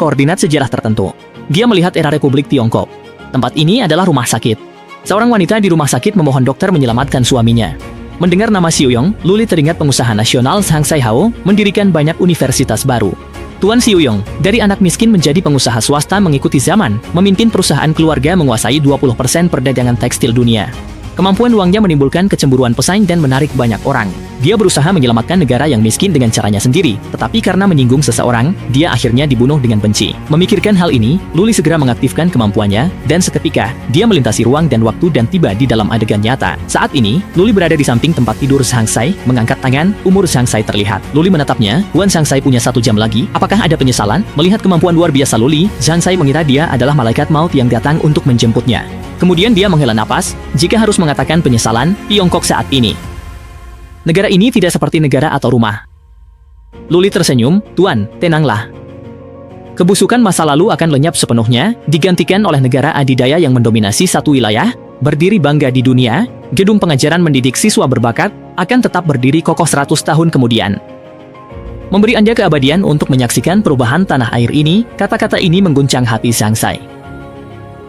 koordinat sejarah tertentu. Dia melihat era Republik Tiongkok. Tempat ini adalah rumah sakit. Seorang wanita di rumah sakit memohon dokter menyelamatkan suaminya. Mendengar nama Xiu Yong, Luli teringat pengusaha nasional Zhang Saihao mendirikan banyak universitas baru. Tuan Xiu Yong, dari anak miskin menjadi pengusaha swasta mengikuti zaman, memimpin perusahaan keluarga menguasai 20% perdagangan tekstil dunia. Kemampuan uangnya menimbulkan kecemburuan pesaing dan menarik banyak orang. Dia berusaha menyelamatkan negara yang miskin dengan caranya sendiri, tetapi karena menyinggung seseorang, dia akhirnya dibunuh dengan benci. Memikirkan hal ini, Luli segera mengaktifkan kemampuannya, dan seketika, dia melintasi ruang dan waktu dan tiba di dalam adegan nyata. Saat ini, Luli berada di samping tempat tidur Zhang Sai, mengangkat tangan, umur Zhang Sai terlihat. Luli menatapnya, Wan Zhang Sai punya 1 jam lagi, apakah ada penyesalan? Melihat kemampuan luar biasa Luli, Zhang Sai mengira dia adalah malaikat maut yang datang untuk menjemputnya. Kemudian dia menghela napas, jika harus mengatakan penyesalan, Tiongkok saat ini. Negara ini tidak seperti negara atau rumah. Luli tersenyum, Tuan, tenanglah. Kebusukan masa lalu akan lenyap sepenuhnya, digantikan oleh negara adidaya yang mendominasi satu wilayah, berdiri bangga di dunia, gedung pengajaran mendidik siswa berbakat, akan tetap berdiri kokoh 100 tahun kemudian. Memberi Anda keabadian untuk menyaksikan perubahan tanah air ini, kata-kata ini mengguncang hati Zhang Sai.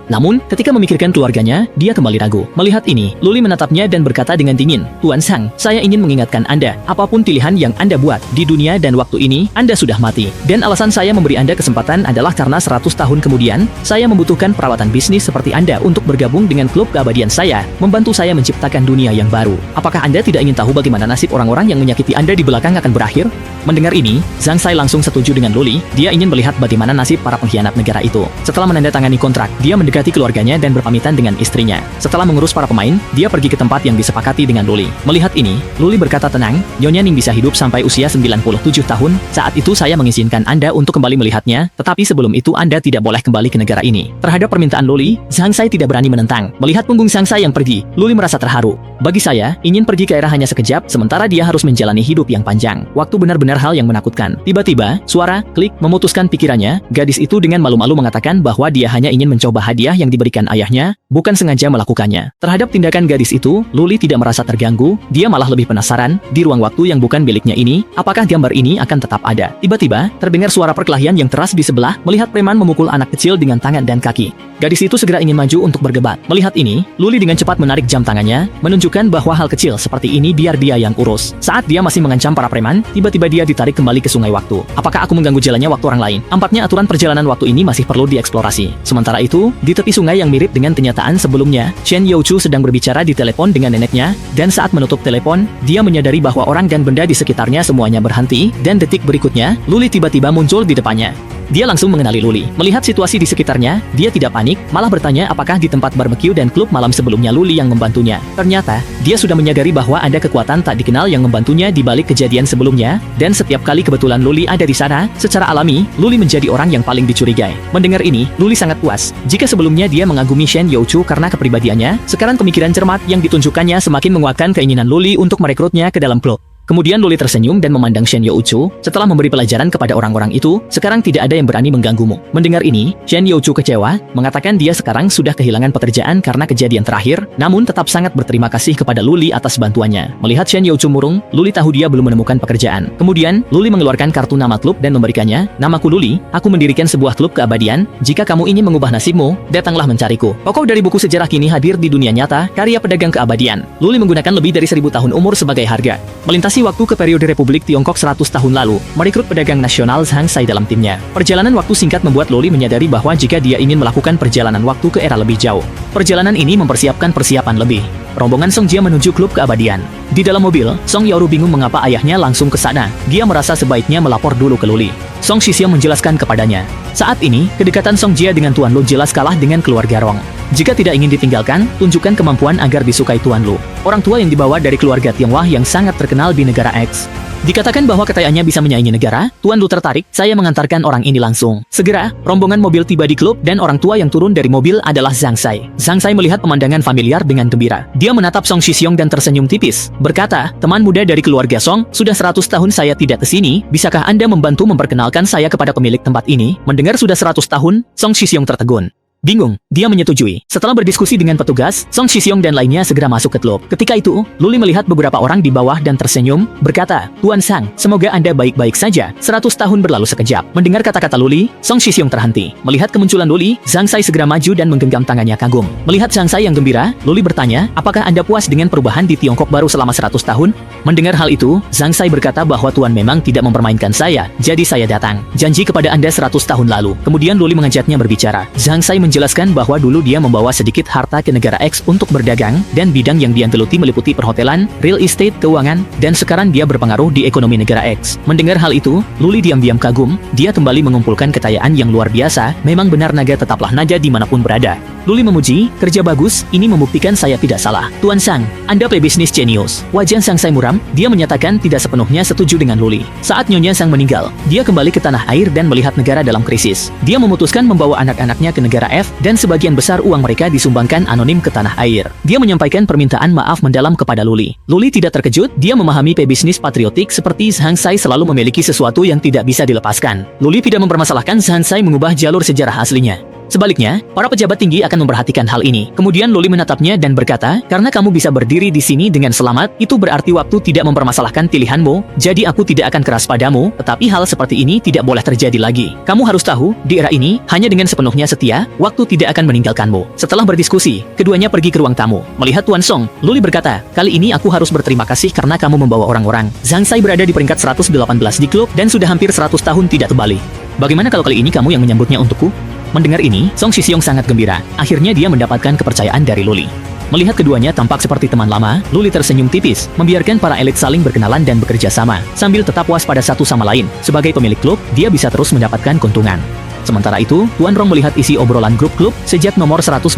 Namun, ketika memikirkan keluarganya, dia kembali ragu. Melihat ini, Luli menatapnya dan berkata dengan dingin, Tuan Zhang, saya ingin mengingatkan Anda, apapun pilihan yang Anda buat, di dunia dan waktu ini, Anda sudah mati. Dan alasan saya memberi Anda kesempatan adalah karena 100 tahun kemudian, saya membutuhkan perawatan bisnis seperti Anda untuk bergabung dengan klub keabadian saya, membantu saya menciptakan dunia yang baru. Apakah Anda tidak ingin tahu bagaimana nasib orang-orang yang menyakiti Anda di belakang akan berakhir? Mendengar ini, Zhang Sai langsung setuju dengan Luli. Dia ingin melihat bagaimana nasib para pengkhianat negara itu. Setelah menandatangani kontrak, dia mendekati keluarganya dan berpamitan dengan istrinya. Setelah mengurus para pemain, dia pergi ke tempat yang disepakati dengan Luli. Melihat ini, Luli berkata tenang, Nyonya Ning bisa hidup sampai usia 97 tahun. Saat itu saya mengizinkan Anda untuk kembali melihatnya, tetapi sebelum itu Anda tidak boleh kembali ke negara ini. Terhadap permintaan Luli, Zhang Sai tidak berani menentang. Melihat punggung Zhang Sai yang pergi, Luli merasa terharu. Bagi saya, ingin pergi ke era hanya sekejap, sementara dia harus menjalani hidup yang panjang. Waktu benar-benar hal yang menakutkan. Tiba-tiba, suara klik memutuskan pikirannya. Gadis itu dengan malu-malu mengatakan bahwa dia hanya ingin mencoba hadiah yang diberikan ayahnya, bukan sengaja melakukannya. Terhadap tindakan gadis itu, Luli tidak merasa terganggu. Dia malah lebih penasaran, di ruang waktu yang bukan miliknya ini, apakah gambar ini akan tetap ada. Tiba-tiba, terdengar suara perkelahian yang keras di sebelah. Melihat preman memukul anak kecil dengan tangan dan kaki, gadis itu segera ingin maju untuk berdebat. Melihat ini, Luli dengan cepat menarik jam tangannya, menunjukkan bahwa hal kecil seperti ini biar dia yang urus. Saat dia masih mengancam para preman, tiba-tiba dia ditarik kembali ke sungai waktu. Apakah aku mengganggu jalannya waktu orang lain? Tampaknya aturan perjalanan waktu ini masih perlu dieksplorasi. Sementara itu, di tepi sungai yang mirip dengan kenyataan sebelumnya, Chen Youchu sedang berbicara di telepon dengan neneknya, dan saat menutup telepon, dia menyadari bahwa orang dan benda di sekitarnya semuanya berhenti, dan detik berikutnya, Luli tiba-tiba muncul di depannya. Dia langsung mengenali Luli. Melihat situasi di sekitarnya, dia tidak panik, malah bertanya apakah di tempat barbeque dan klub malam sebelumnya Luli yang membantunya. Ternyata, dia sudah menyadari bahwa ada kekuatan tak dikenal yang membantunya di balik kejadian sebelumnya, dan setiap kali kebetulan Luli ada di sana, secara alami, Luli menjadi orang yang paling dicurigai. Mendengar ini, Luli sangat puas. Jika sebelumnya dia mengagumi Shen Youchu karena kepribadiannya, sekarang pemikiran cermat yang ditunjukkannya semakin menguatkan keinginan Luli untuk merekrutnya ke dalam klub. Kemudian Luli tersenyum dan memandang Shen Youchu. Setelah memberi pelajaran kepada orang-orang itu, sekarang tidak ada yang berani mengganggumu. Mendengar ini, Shen Youchu kecewa, mengatakan dia sekarang sudah kehilangan pekerjaan karena kejadian terakhir, namun tetap sangat berterima kasih kepada Luli atas bantuannya. Melihat Shen Youchu murung, Luli tahu dia belum menemukan pekerjaan. Kemudian, Luli mengeluarkan kartu nama klub dan memberikannya. Namaku Luli, aku mendirikan sebuah klub keabadian. Jika kamu ingin mengubah nasibmu, datanglah mencariku. Tokoh dari buku sejarah kini hadir di dunia nyata, karya pedagang keabadian. Luli menggunakan lebih dari 1000 tahun umur sebagai harga. Melintasi waktu ke periode Republik Tiongkok 100 tahun lalu, merekrut pedagang nasional Zhang Sai dalam timnya. Perjalanan waktu singkat membuat Luli menyadari bahwa jika dia ingin melakukan perjalanan waktu ke era lebih jauh, perjalanan ini mempersiapkan persiapan lebih. Rombongan Song Jia menuju klub keabadian. Di dalam mobil, Song Yaoru bingung mengapa ayahnya langsung ke sana. Dia merasa sebaiknya melapor dulu ke Luli. Song Shixiong menjelaskan kepadanya. Saat ini, kedekatan Song Jia dengan Tuan Lu jelas kalah dengan keluarga Rong. Jika tidak ingin ditinggalkan, tunjukkan kemampuan agar disukai Tuan Lu. Orang tua yang dibawa dari keluarga Tionghoa yang sangat terkenal di negara X. Dikatakan bahwa kekayaannya bisa menyaingi negara, Tuan Lu tertarik, saya mengantarkan orang ini langsung. Segera, rombongan mobil tiba di klub dan orang tua yang turun dari mobil adalah Zhang Sai. Zhang Sai melihat pemandangan familiar dengan gembira. Dia menatap Song Shixiong dan tersenyum tipis, berkata, teman muda dari keluarga Song, sudah 100 tahun saya tidak ke sini, bisakah Anda membantu memperkenalkan saya kepada pemilik tempat ini? Mendengar sudah 100 tahun, Song Shixiong tertegun. Bingung, dia menyetujui. Setelah berdiskusi dengan petugas, Song Shixiong dan lainnya segera masuk ke klub. Ketika itu, Luli melihat beberapa orang di bawah dan tersenyum, berkata, Tuan Sang, semoga Anda baik-baik saja. 100 tahun berlalu sekejap. Mendengar kata-kata Luli, Song Shixiong terhenti. Melihat kemunculan Luli, Zhang Sai segera maju dan menggenggam tangannya kagum. Melihat Zhang Sai yang gembira, Luli bertanya, apakah Anda puas dengan perubahan di Tiongkok baru selama 100 tahun? Mendengar hal itu, Zhang Sai berkata bahwa Tuan memang tidak mempermainkan saya, jadi saya datang. Janji kepada Anda 100 tahun lalu. Kemudian Luli mengajaknya berbicara. Zhang Sai menjelaskan bahwa dulu dia membawa sedikit harta ke negara X untuk berdagang, dan bidang yang dia geluti meliputi perhotelan, real estate, keuangan, dan sekarang dia berpengaruh di ekonomi negara X. Mendengar hal itu, Luli diam-diam kagum, dia kembali mengumpulkan kekayaan yang luar biasa, memang benar naga tetaplah naga dimanapun berada. Luli memuji, kerja bagus, ini membuktikan saya tidak salah. Tuan Sang, Anda pebisnis jenius. Wajah Sang Sai muram, dia menyatakan tidak sepenuhnya setuju dengan Luli. Saat Nyonya Sang meninggal, dia kembali ke tanah air dan melihat negara dalam krisis. Dia memutuskan membawa anak-anaknya ke negara F, dan sebagian besar uang mereka disumbangkan anonim ke tanah air. Dia menyampaikan permintaan maaf mendalam kepada Luli. Luli tidak terkejut, dia memahami pebisnis patriotik seperti Zhang Sai selalu memiliki sesuatu yang tidak bisa dilepaskan. Luli tidak mempermasalahkan Zhang Sai mengubah jalur sejarah aslinya. Sebaliknya, para pejabat tinggi akan memperhatikan hal ini. Kemudian Luli menatapnya dan berkata, karena kamu bisa berdiri di sini dengan selamat, itu berarti waktu tidak mempermasalahkan pilihanmu, jadi aku tidak akan keras padamu, tetapi hal seperti ini tidak boleh terjadi lagi. Kamu harus tahu, di era ini, hanya dengan sepenuhnya setia, waktu tidak akan meninggalkanmu. Setelah berdiskusi, keduanya pergi ke ruang tamu. Melihat Tuan Song, Luli berkata, kali ini aku harus berterima kasih karena kamu membawa orang-orang. Zhang Sai berada di peringkat 118 di klub, dan sudah hampir 100 tahun tidak kembali. Bagaimana kalau kali ini kamu yang menyambutnya untukku? Mendengar ini, Song Shixiong sangat gembira. Akhirnya dia mendapatkan kepercayaan dari Luli. Melihat keduanya tampak seperti teman lama, Luli tersenyum tipis, membiarkan para elit saling berkenalan dan bekerja sama, sambil tetap puas pada satu sama lain. Sebagai pemilik klub, dia bisa terus mendapatkan keuntungan. Sementara itu, Tuan Rong melihat isi obrolan grup klub, sejak nomor 118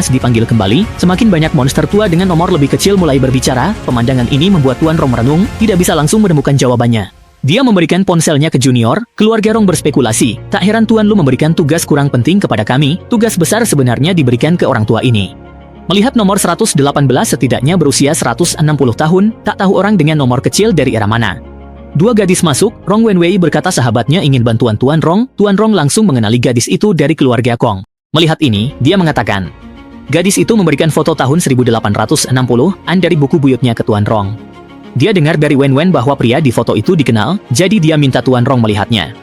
dipanggil kembali, semakin banyak monster tua dengan nomor lebih kecil mulai berbicara. Pemandangan ini membuat Tuan Rong merenung, tidak bisa langsung menemukan jawabannya. Dia memberikan ponselnya ke junior, keluarga Rong berspekulasi. Tak heran Tuan Lu memberikan tugas kurang penting kepada kami, tugas besar sebenarnya diberikan ke orang tua ini. Melihat nomor 118 setidaknya berusia 160 tahun, tak tahu orang dengan nomor kecil dari era mana. Dua gadis masuk, Rong Wenwei berkata sahabatnya ingin bantuan Tuan Rong langsung mengenali gadis itu dari keluarga Kong. Melihat ini, dia mengatakan, gadis itu memberikan foto tahun 1860-an dari buku buyutnya ke Tuan Rong. Dia dengar dari Wen bahwa pria di foto itu dikenal, jadi dia minta Tuan Rong melihatnya.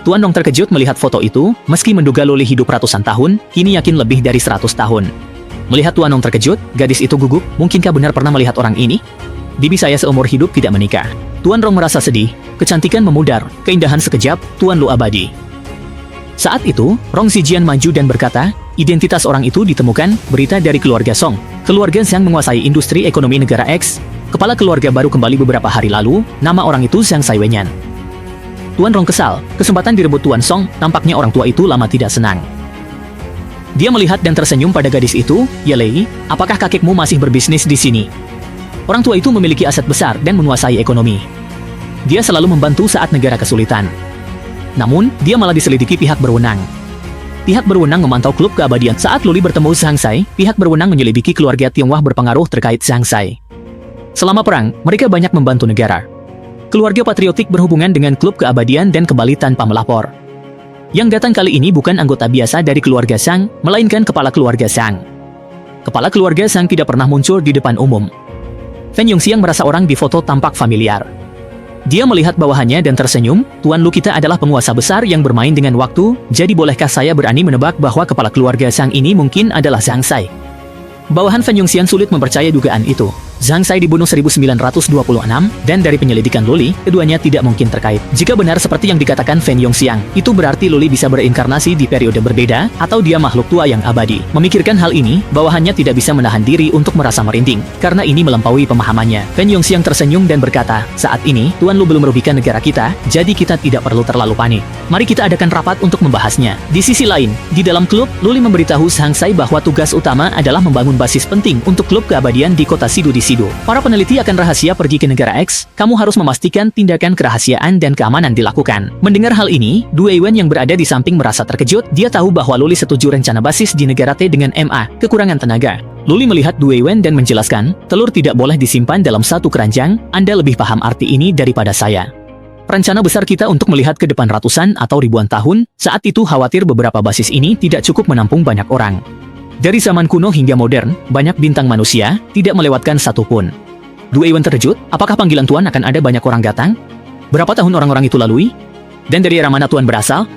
Tuan Rong terkejut melihat foto itu, meski menduga Luli hidup ratusan tahun, kini yakin lebih dari 100 tahun. Melihat Tuan Rong terkejut, gadis itu gugup, mungkinkah benar pernah melihat orang ini? Bibi saya seumur hidup tidak menikah. Tuan Rong merasa sedih, kecantikan memudar, keindahan sekejap, Tuan Lu abadi. Saat itu, Rong Zijian maju dan berkata, identitas orang itu ditemukan, berita dari keluarga Song. Keluarga Zhang menguasai industri ekonomi negara X. Kepala keluarga baru kembali beberapa hari lalu, nama orang itu Zhang Sai Wenyan. Tuan Rong kesal. Kesempatan direbut Tuan Song, tampaknya orang tua itu lama tidak senang. Dia melihat dan tersenyum pada gadis itu. "Ya Lei, apakah kakekmu masih berbisnis di sini?" Orang tua itu memiliki aset besar dan menguasai ekonomi. Dia selalu membantu saat negara kesulitan. Namun, dia malah diselidiki pihak berwenang. Pihak berwenang memantau klub keabadian. Saat Luli bertemu Zhang Sai, pihak berwenang menyelidiki keluarga Tionghoa berpengaruh terkait Zhang Sai. Selama perang, mereka banyak membantu negara. Keluarga patriotik berhubungan dengan klub keabadian dan kembali tanpa melapor. Yang datang kali ini bukan anggota biasa dari keluarga Zhang, melainkan kepala keluarga Zhang. Kepala keluarga Zhang tidak pernah muncul di depan umum. Fan Yongxiang merasa orang di foto tampak familiar. Dia melihat bawahannya dan tersenyum. "Tuan Lu, kita adalah penguasa besar yang bermain dengan waktu, jadi bolehkah saya berani menebak bahwa kepala keluarga Zhang ini mungkin adalah Zhang Sai?" Bawahan Fan Yongxiang sulit mempercaya dugaan itu. Zhang Sai dibunuh 1926, dan dari penyelidikan Luli, keduanya tidak mungkin terkait. Jika benar seperti yang dikatakan Fan Yongxiang, itu berarti Luli bisa berinkarnasi di periode berbeda, atau dia makhluk tua yang abadi. Memikirkan hal ini, bawahannya tidak bisa menahan diri untuk merasa merinding, karena ini melampaui pemahamannya. Fan Yongxiang tersenyum dan berkata, "Saat ini, Tuan Lu belum merugikan negara kita, jadi kita tidak perlu terlalu panik. Mari kita adakan rapat untuk membahasnya." Di sisi lain, di dalam klub, Luli memberitahu Zhang Sai bahwa tugas utama adalah membangun basis penting untuk klub keabadian di kota Sidu di Sidu. Para peneliti akan rahasia pergi ke negara X, kamu harus memastikan tindakan kerahasiaan dan keamanan dilakukan. Mendengar hal ini, Du Weiwen yang berada di samping merasa terkejut. Dia tahu bahwa Luli setuju rencana basis di negara T dengan MA, kekurangan tenaga. Luli melihat Du Weiwen dan menjelaskan, "Telur tidak boleh disimpan dalam satu keranjang, Anda lebih paham arti ini daripada saya. Rencana besar kita untuk melihat ke depan ratusan atau ribuan tahun, saat itu khawatir beberapa basis ini tidak cukup menampung banyak orang. Dari zaman kuno hingga modern, banyak bintang manusia, tidak melewatkan satu pun." Du Weiwen terkejut, "Apakah panggilan Tuan akan ada banyak orang datang? Berapa tahun orang-orang itu lalui? Dan dari arah mana Tuan berasal?"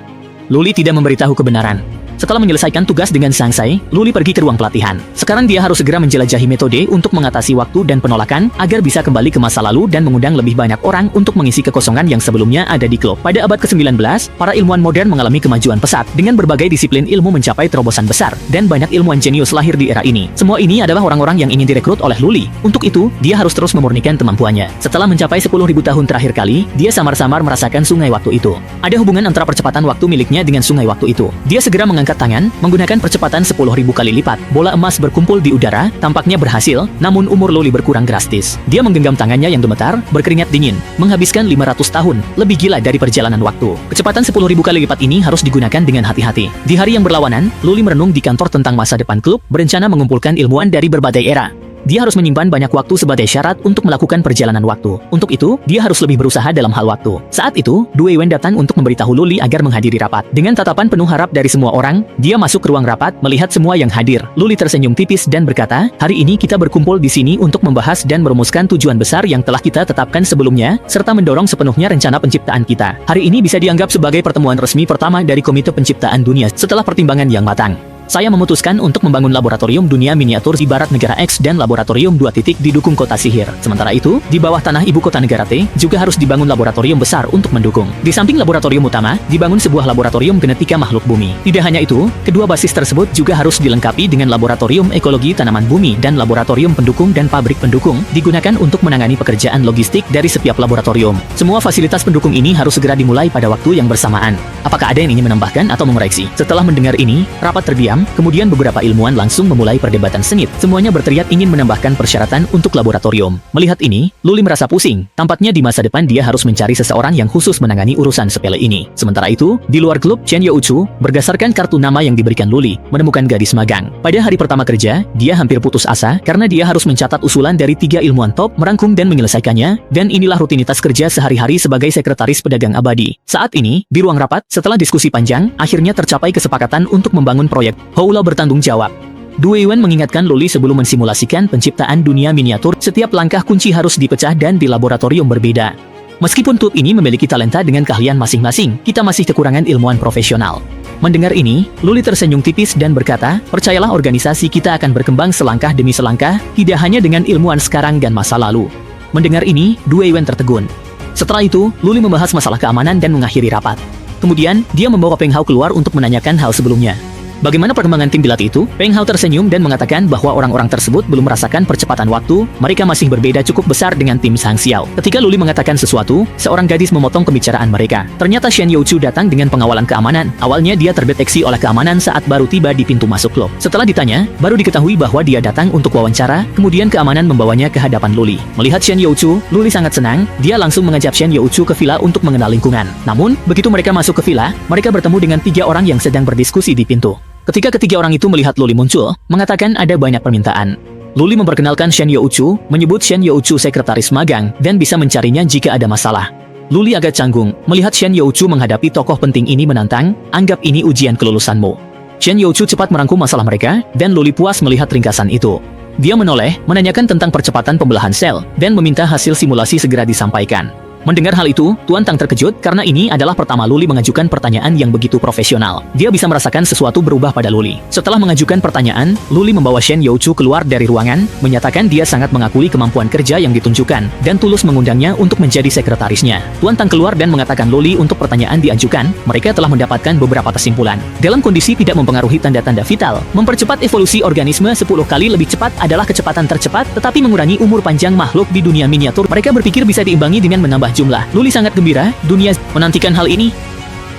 Luli tidak memberitahu kebenaran. Setelah menyelesaikan tugas dengan Zhang Sai, Luli pergi ke ruang pelatihan. Sekarang dia harus segera menjelajahi metode untuk mengatasi waktu dan penolakan, agar bisa kembali ke masa lalu dan mengundang lebih banyak orang untuk mengisi kekosongan yang sebelumnya ada di klub. Pada abad ke-19, para ilmuwan modern mengalami kemajuan pesat, dengan berbagai disiplin ilmu mencapai terobosan besar, dan banyak ilmuwan jenius lahir di era ini. Semua ini adalah orang-orang yang ingin direkrut oleh Luli. Untuk itu, dia harus terus memurnikan kemampuannya. Setelah mencapai 10.000 tahun terakhir kali, dia samar-samar merasakan sungai waktu itu. Ada hubungan antara percepatan waktu miliknya dengan sungai waktu itu. Dia segera mengangkat tangan, menggunakan percepatan 10.000 kali lipat. Bola emas berkumpul di udara, tampaknya berhasil, namun umur Luli berkurang drastis. Dia menggenggam tangannya yang gemetar, berkeringat dingin, menghabiskan 500 tahun, lebih gila dari perjalanan waktu. Kecepatan 10.000 kali lipat ini harus digunakan dengan hati-hati. Di hari yang berlawanan, Luli merenung di kantor tentang masa depan klub, berencana mengumpulkan ilmuwan dari berbagai era. Dia harus menyimpan banyak waktu sebagai syarat untuk melakukan perjalanan waktu. Untuk itu, dia harus lebih berusaha dalam hal waktu. Saat itu, Du Weiwen datang untuk memberitahu Luli agar menghadiri rapat. Dengan tatapan penuh harap dari semua orang, dia masuk ke ruang rapat, melihat semua yang hadir. Luli tersenyum tipis dan berkata, "Hari ini kita berkumpul di sini untuk membahas dan merumuskan tujuan besar yang telah kita tetapkan sebelumnya, serta mendorong sepenuhnya rencana penciptaan kita. Hari ini bisa dianggap sebagai pertemuan resmi pertama dari Komite Penciptaan Dunia setelah pertimbangan yang matang. Saya memutuskan untuk membangun laboratorium dunia miniatur di barat negara X dan laboratorium 2 didukung kota sihir. Sementara itu, di bawah tanah ibu kota negara T, juga harus dibangun laboratorium besar untuk mendukung. Di samping laboratorium utama, dibangun sebuah laboratorium genetika makhluk bumi. Tidak hanya itu, kedua basis tersebut juga harus dilengkapi dengan laboratorium ekologi tanaman bumi dan laboratorium pendukung dan pabrik pendukung, digunakan untuk menangani pekerjaan logistik dari setiap laboratorium. Semua fasilitas pendukung ini harus segera dimulai pada waktu yang bersamaan." Apakah ada yang ingin menambahkan atau mengoreksi? Setelah mendengar ini, rapat terdiam. Kemudian beberapa ilmuwan langsung memulai perdebatan sengit. Semuanya berteriak ingin menambahkan persyaratan untuk laboratorium. Melihat ini, Luli merasa pusing. Tampaknya di masa depan dia harus mencari seseorang yang khusus menangani urusan sepele ini. Sementara itu, di luar klub, Chen Youchu, berdasarkan kartu nama yang diberikan Luli, menemukan gadis magang. Pada hari pertama kerja, dia hampir putus asa karena dia harus mencatat usulan dari 3 ilmuwan top, merangkum dan menyelesaikannya, dan inilah rutinitas kerja sehari-hari sebagai sekretaris pedagang abadi. Saat ini, di ruang rapat, setelah diskusi panjang, akhirnya tercapai kesepakatan untuk membangun proyek. Houla bertanggung jawab. Du Weiwen mengingatkan Luli sebelum mensimulasikan penciptaan dunia miniatur, setiap langkah kunci harus dipecah dan di laboratorium berbeda. Meskipun klub ini memiliki talenta dengan keahlian masing-masing, kita masih kekurangan ilmuwan profesional. Mendengar ini, Luli tersenyum tipis dan berkata, "Percayalah, organisasi kita akan berkembang selangkah demi selangkah, tidak hanya dengan ilmuwan sekarang dan masa lalu." Mendengar ini, Du Weiwen tertegun. Setelah itu, Luli membahas masalah keamanan dan mengakhiri rapat. Kemudian, dia membawa Peng Hao keluar untuk menanyakan hal sebelumnya. Bagaimana perkembangan tim Bilat itu? Peng Hao tersenyum dan mengatakan bahwa orang-orang tersebut belum merasakan percepatan waktu, mereka masih berbeda cukup besar dengan tim Sang Xiao. Ketika Luli mengatakan sesuatu, seorang gadis memotong pembicaraan mereka. Ternyata Shen Youchu datang dengan pengawalan keamanan. Awalnya dia terdeteksi oleh keamanan saat baru tiba di pintu masuk klub. Setelah ditanya, baru diketahui bahwa dia datang untuk wawancara, kemudian keamanan membawanya ke hadapan Luli. Melihat Shen Youchu, Luli sangat senang, dia langsung mengajak Shen Youchu ke villa untuk mengenal lingkungan. Namun, begitu mereka masuk ke villa, mereka bertemu dengan 3 orang yang sedang berdiskusi di pintu. Ketika ketiga orang itu melihat Luli muncul, mengatakan ada banyak permintaan. Luli memperkenalkan Shen Youchu, menyebut Shen Youchu sekretaris magang, dan bisa mencarinya jika ada masalah. Luli agak canggung, melihat Shen Youchu menghadapi tokoh penting ini menantang, anggap ini ujian kelulusanmu. Shen Youchu cepat merangkum masalah mereka, dan Luli puas melihat ringkasan itu. Dia menoleh, menanyakan tentang percepatan pembelahan sel, dan meminta hasil simulasi segera disampaikan. Mendengar hal itu, Tuan Tang terkejut karena ini adalah pertama Luli mengajukan pertanyaan yang begitu profesional. Dia bisa merasakan sesuatu berubah pada Luli. Setelah mengajukan pertanyaan, Luli membawa Shen Youchu keluar dari ruangan, menyatakan dia sangat mengakui kemampuan kerja yang ditunjukkan, dan tulus mengundangnya untuk menjadi sekretarisnya. Tuan Tang keluar dan mengatakan Luli untuk pertanyaan diajukan, mereka telah mendapatkan beberapa kesimpulan. Dalam kondisi tidak mempengaruhi tanda-tanda vital, mempercepat evolusi organisme 10 kali lebih cepat adalah kecepatan tercepat, tetapi mengurangi umur panjang makhluk di dunia miniatur. Mereka berpikir bisa diimbangi dengan menambah jumlah. Luli sangat gembira, dunia menantikan hal ini.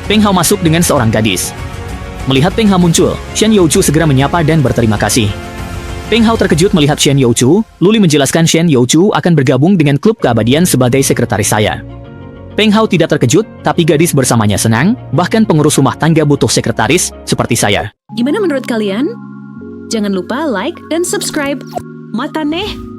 Peng Hao masuk dengan seorang gadis. Melihat Peng Hao muncul, Shen Youchu segera menyapa dan berterima kasih. Peng Hao terkejut melihat Shen Youchu. Luli menjelaskan Shen Youchu akan bergabung dengan klub keabadian sebagai sekretaris saya. Peng Hao tidak terkejut, tapi gadis bersamanya senang, bahkan pengurus rumah tangga butuh sekretaris, seperti saya. Gimana menurut kalian? Jangan lupa like dan subscribe. Mata neh!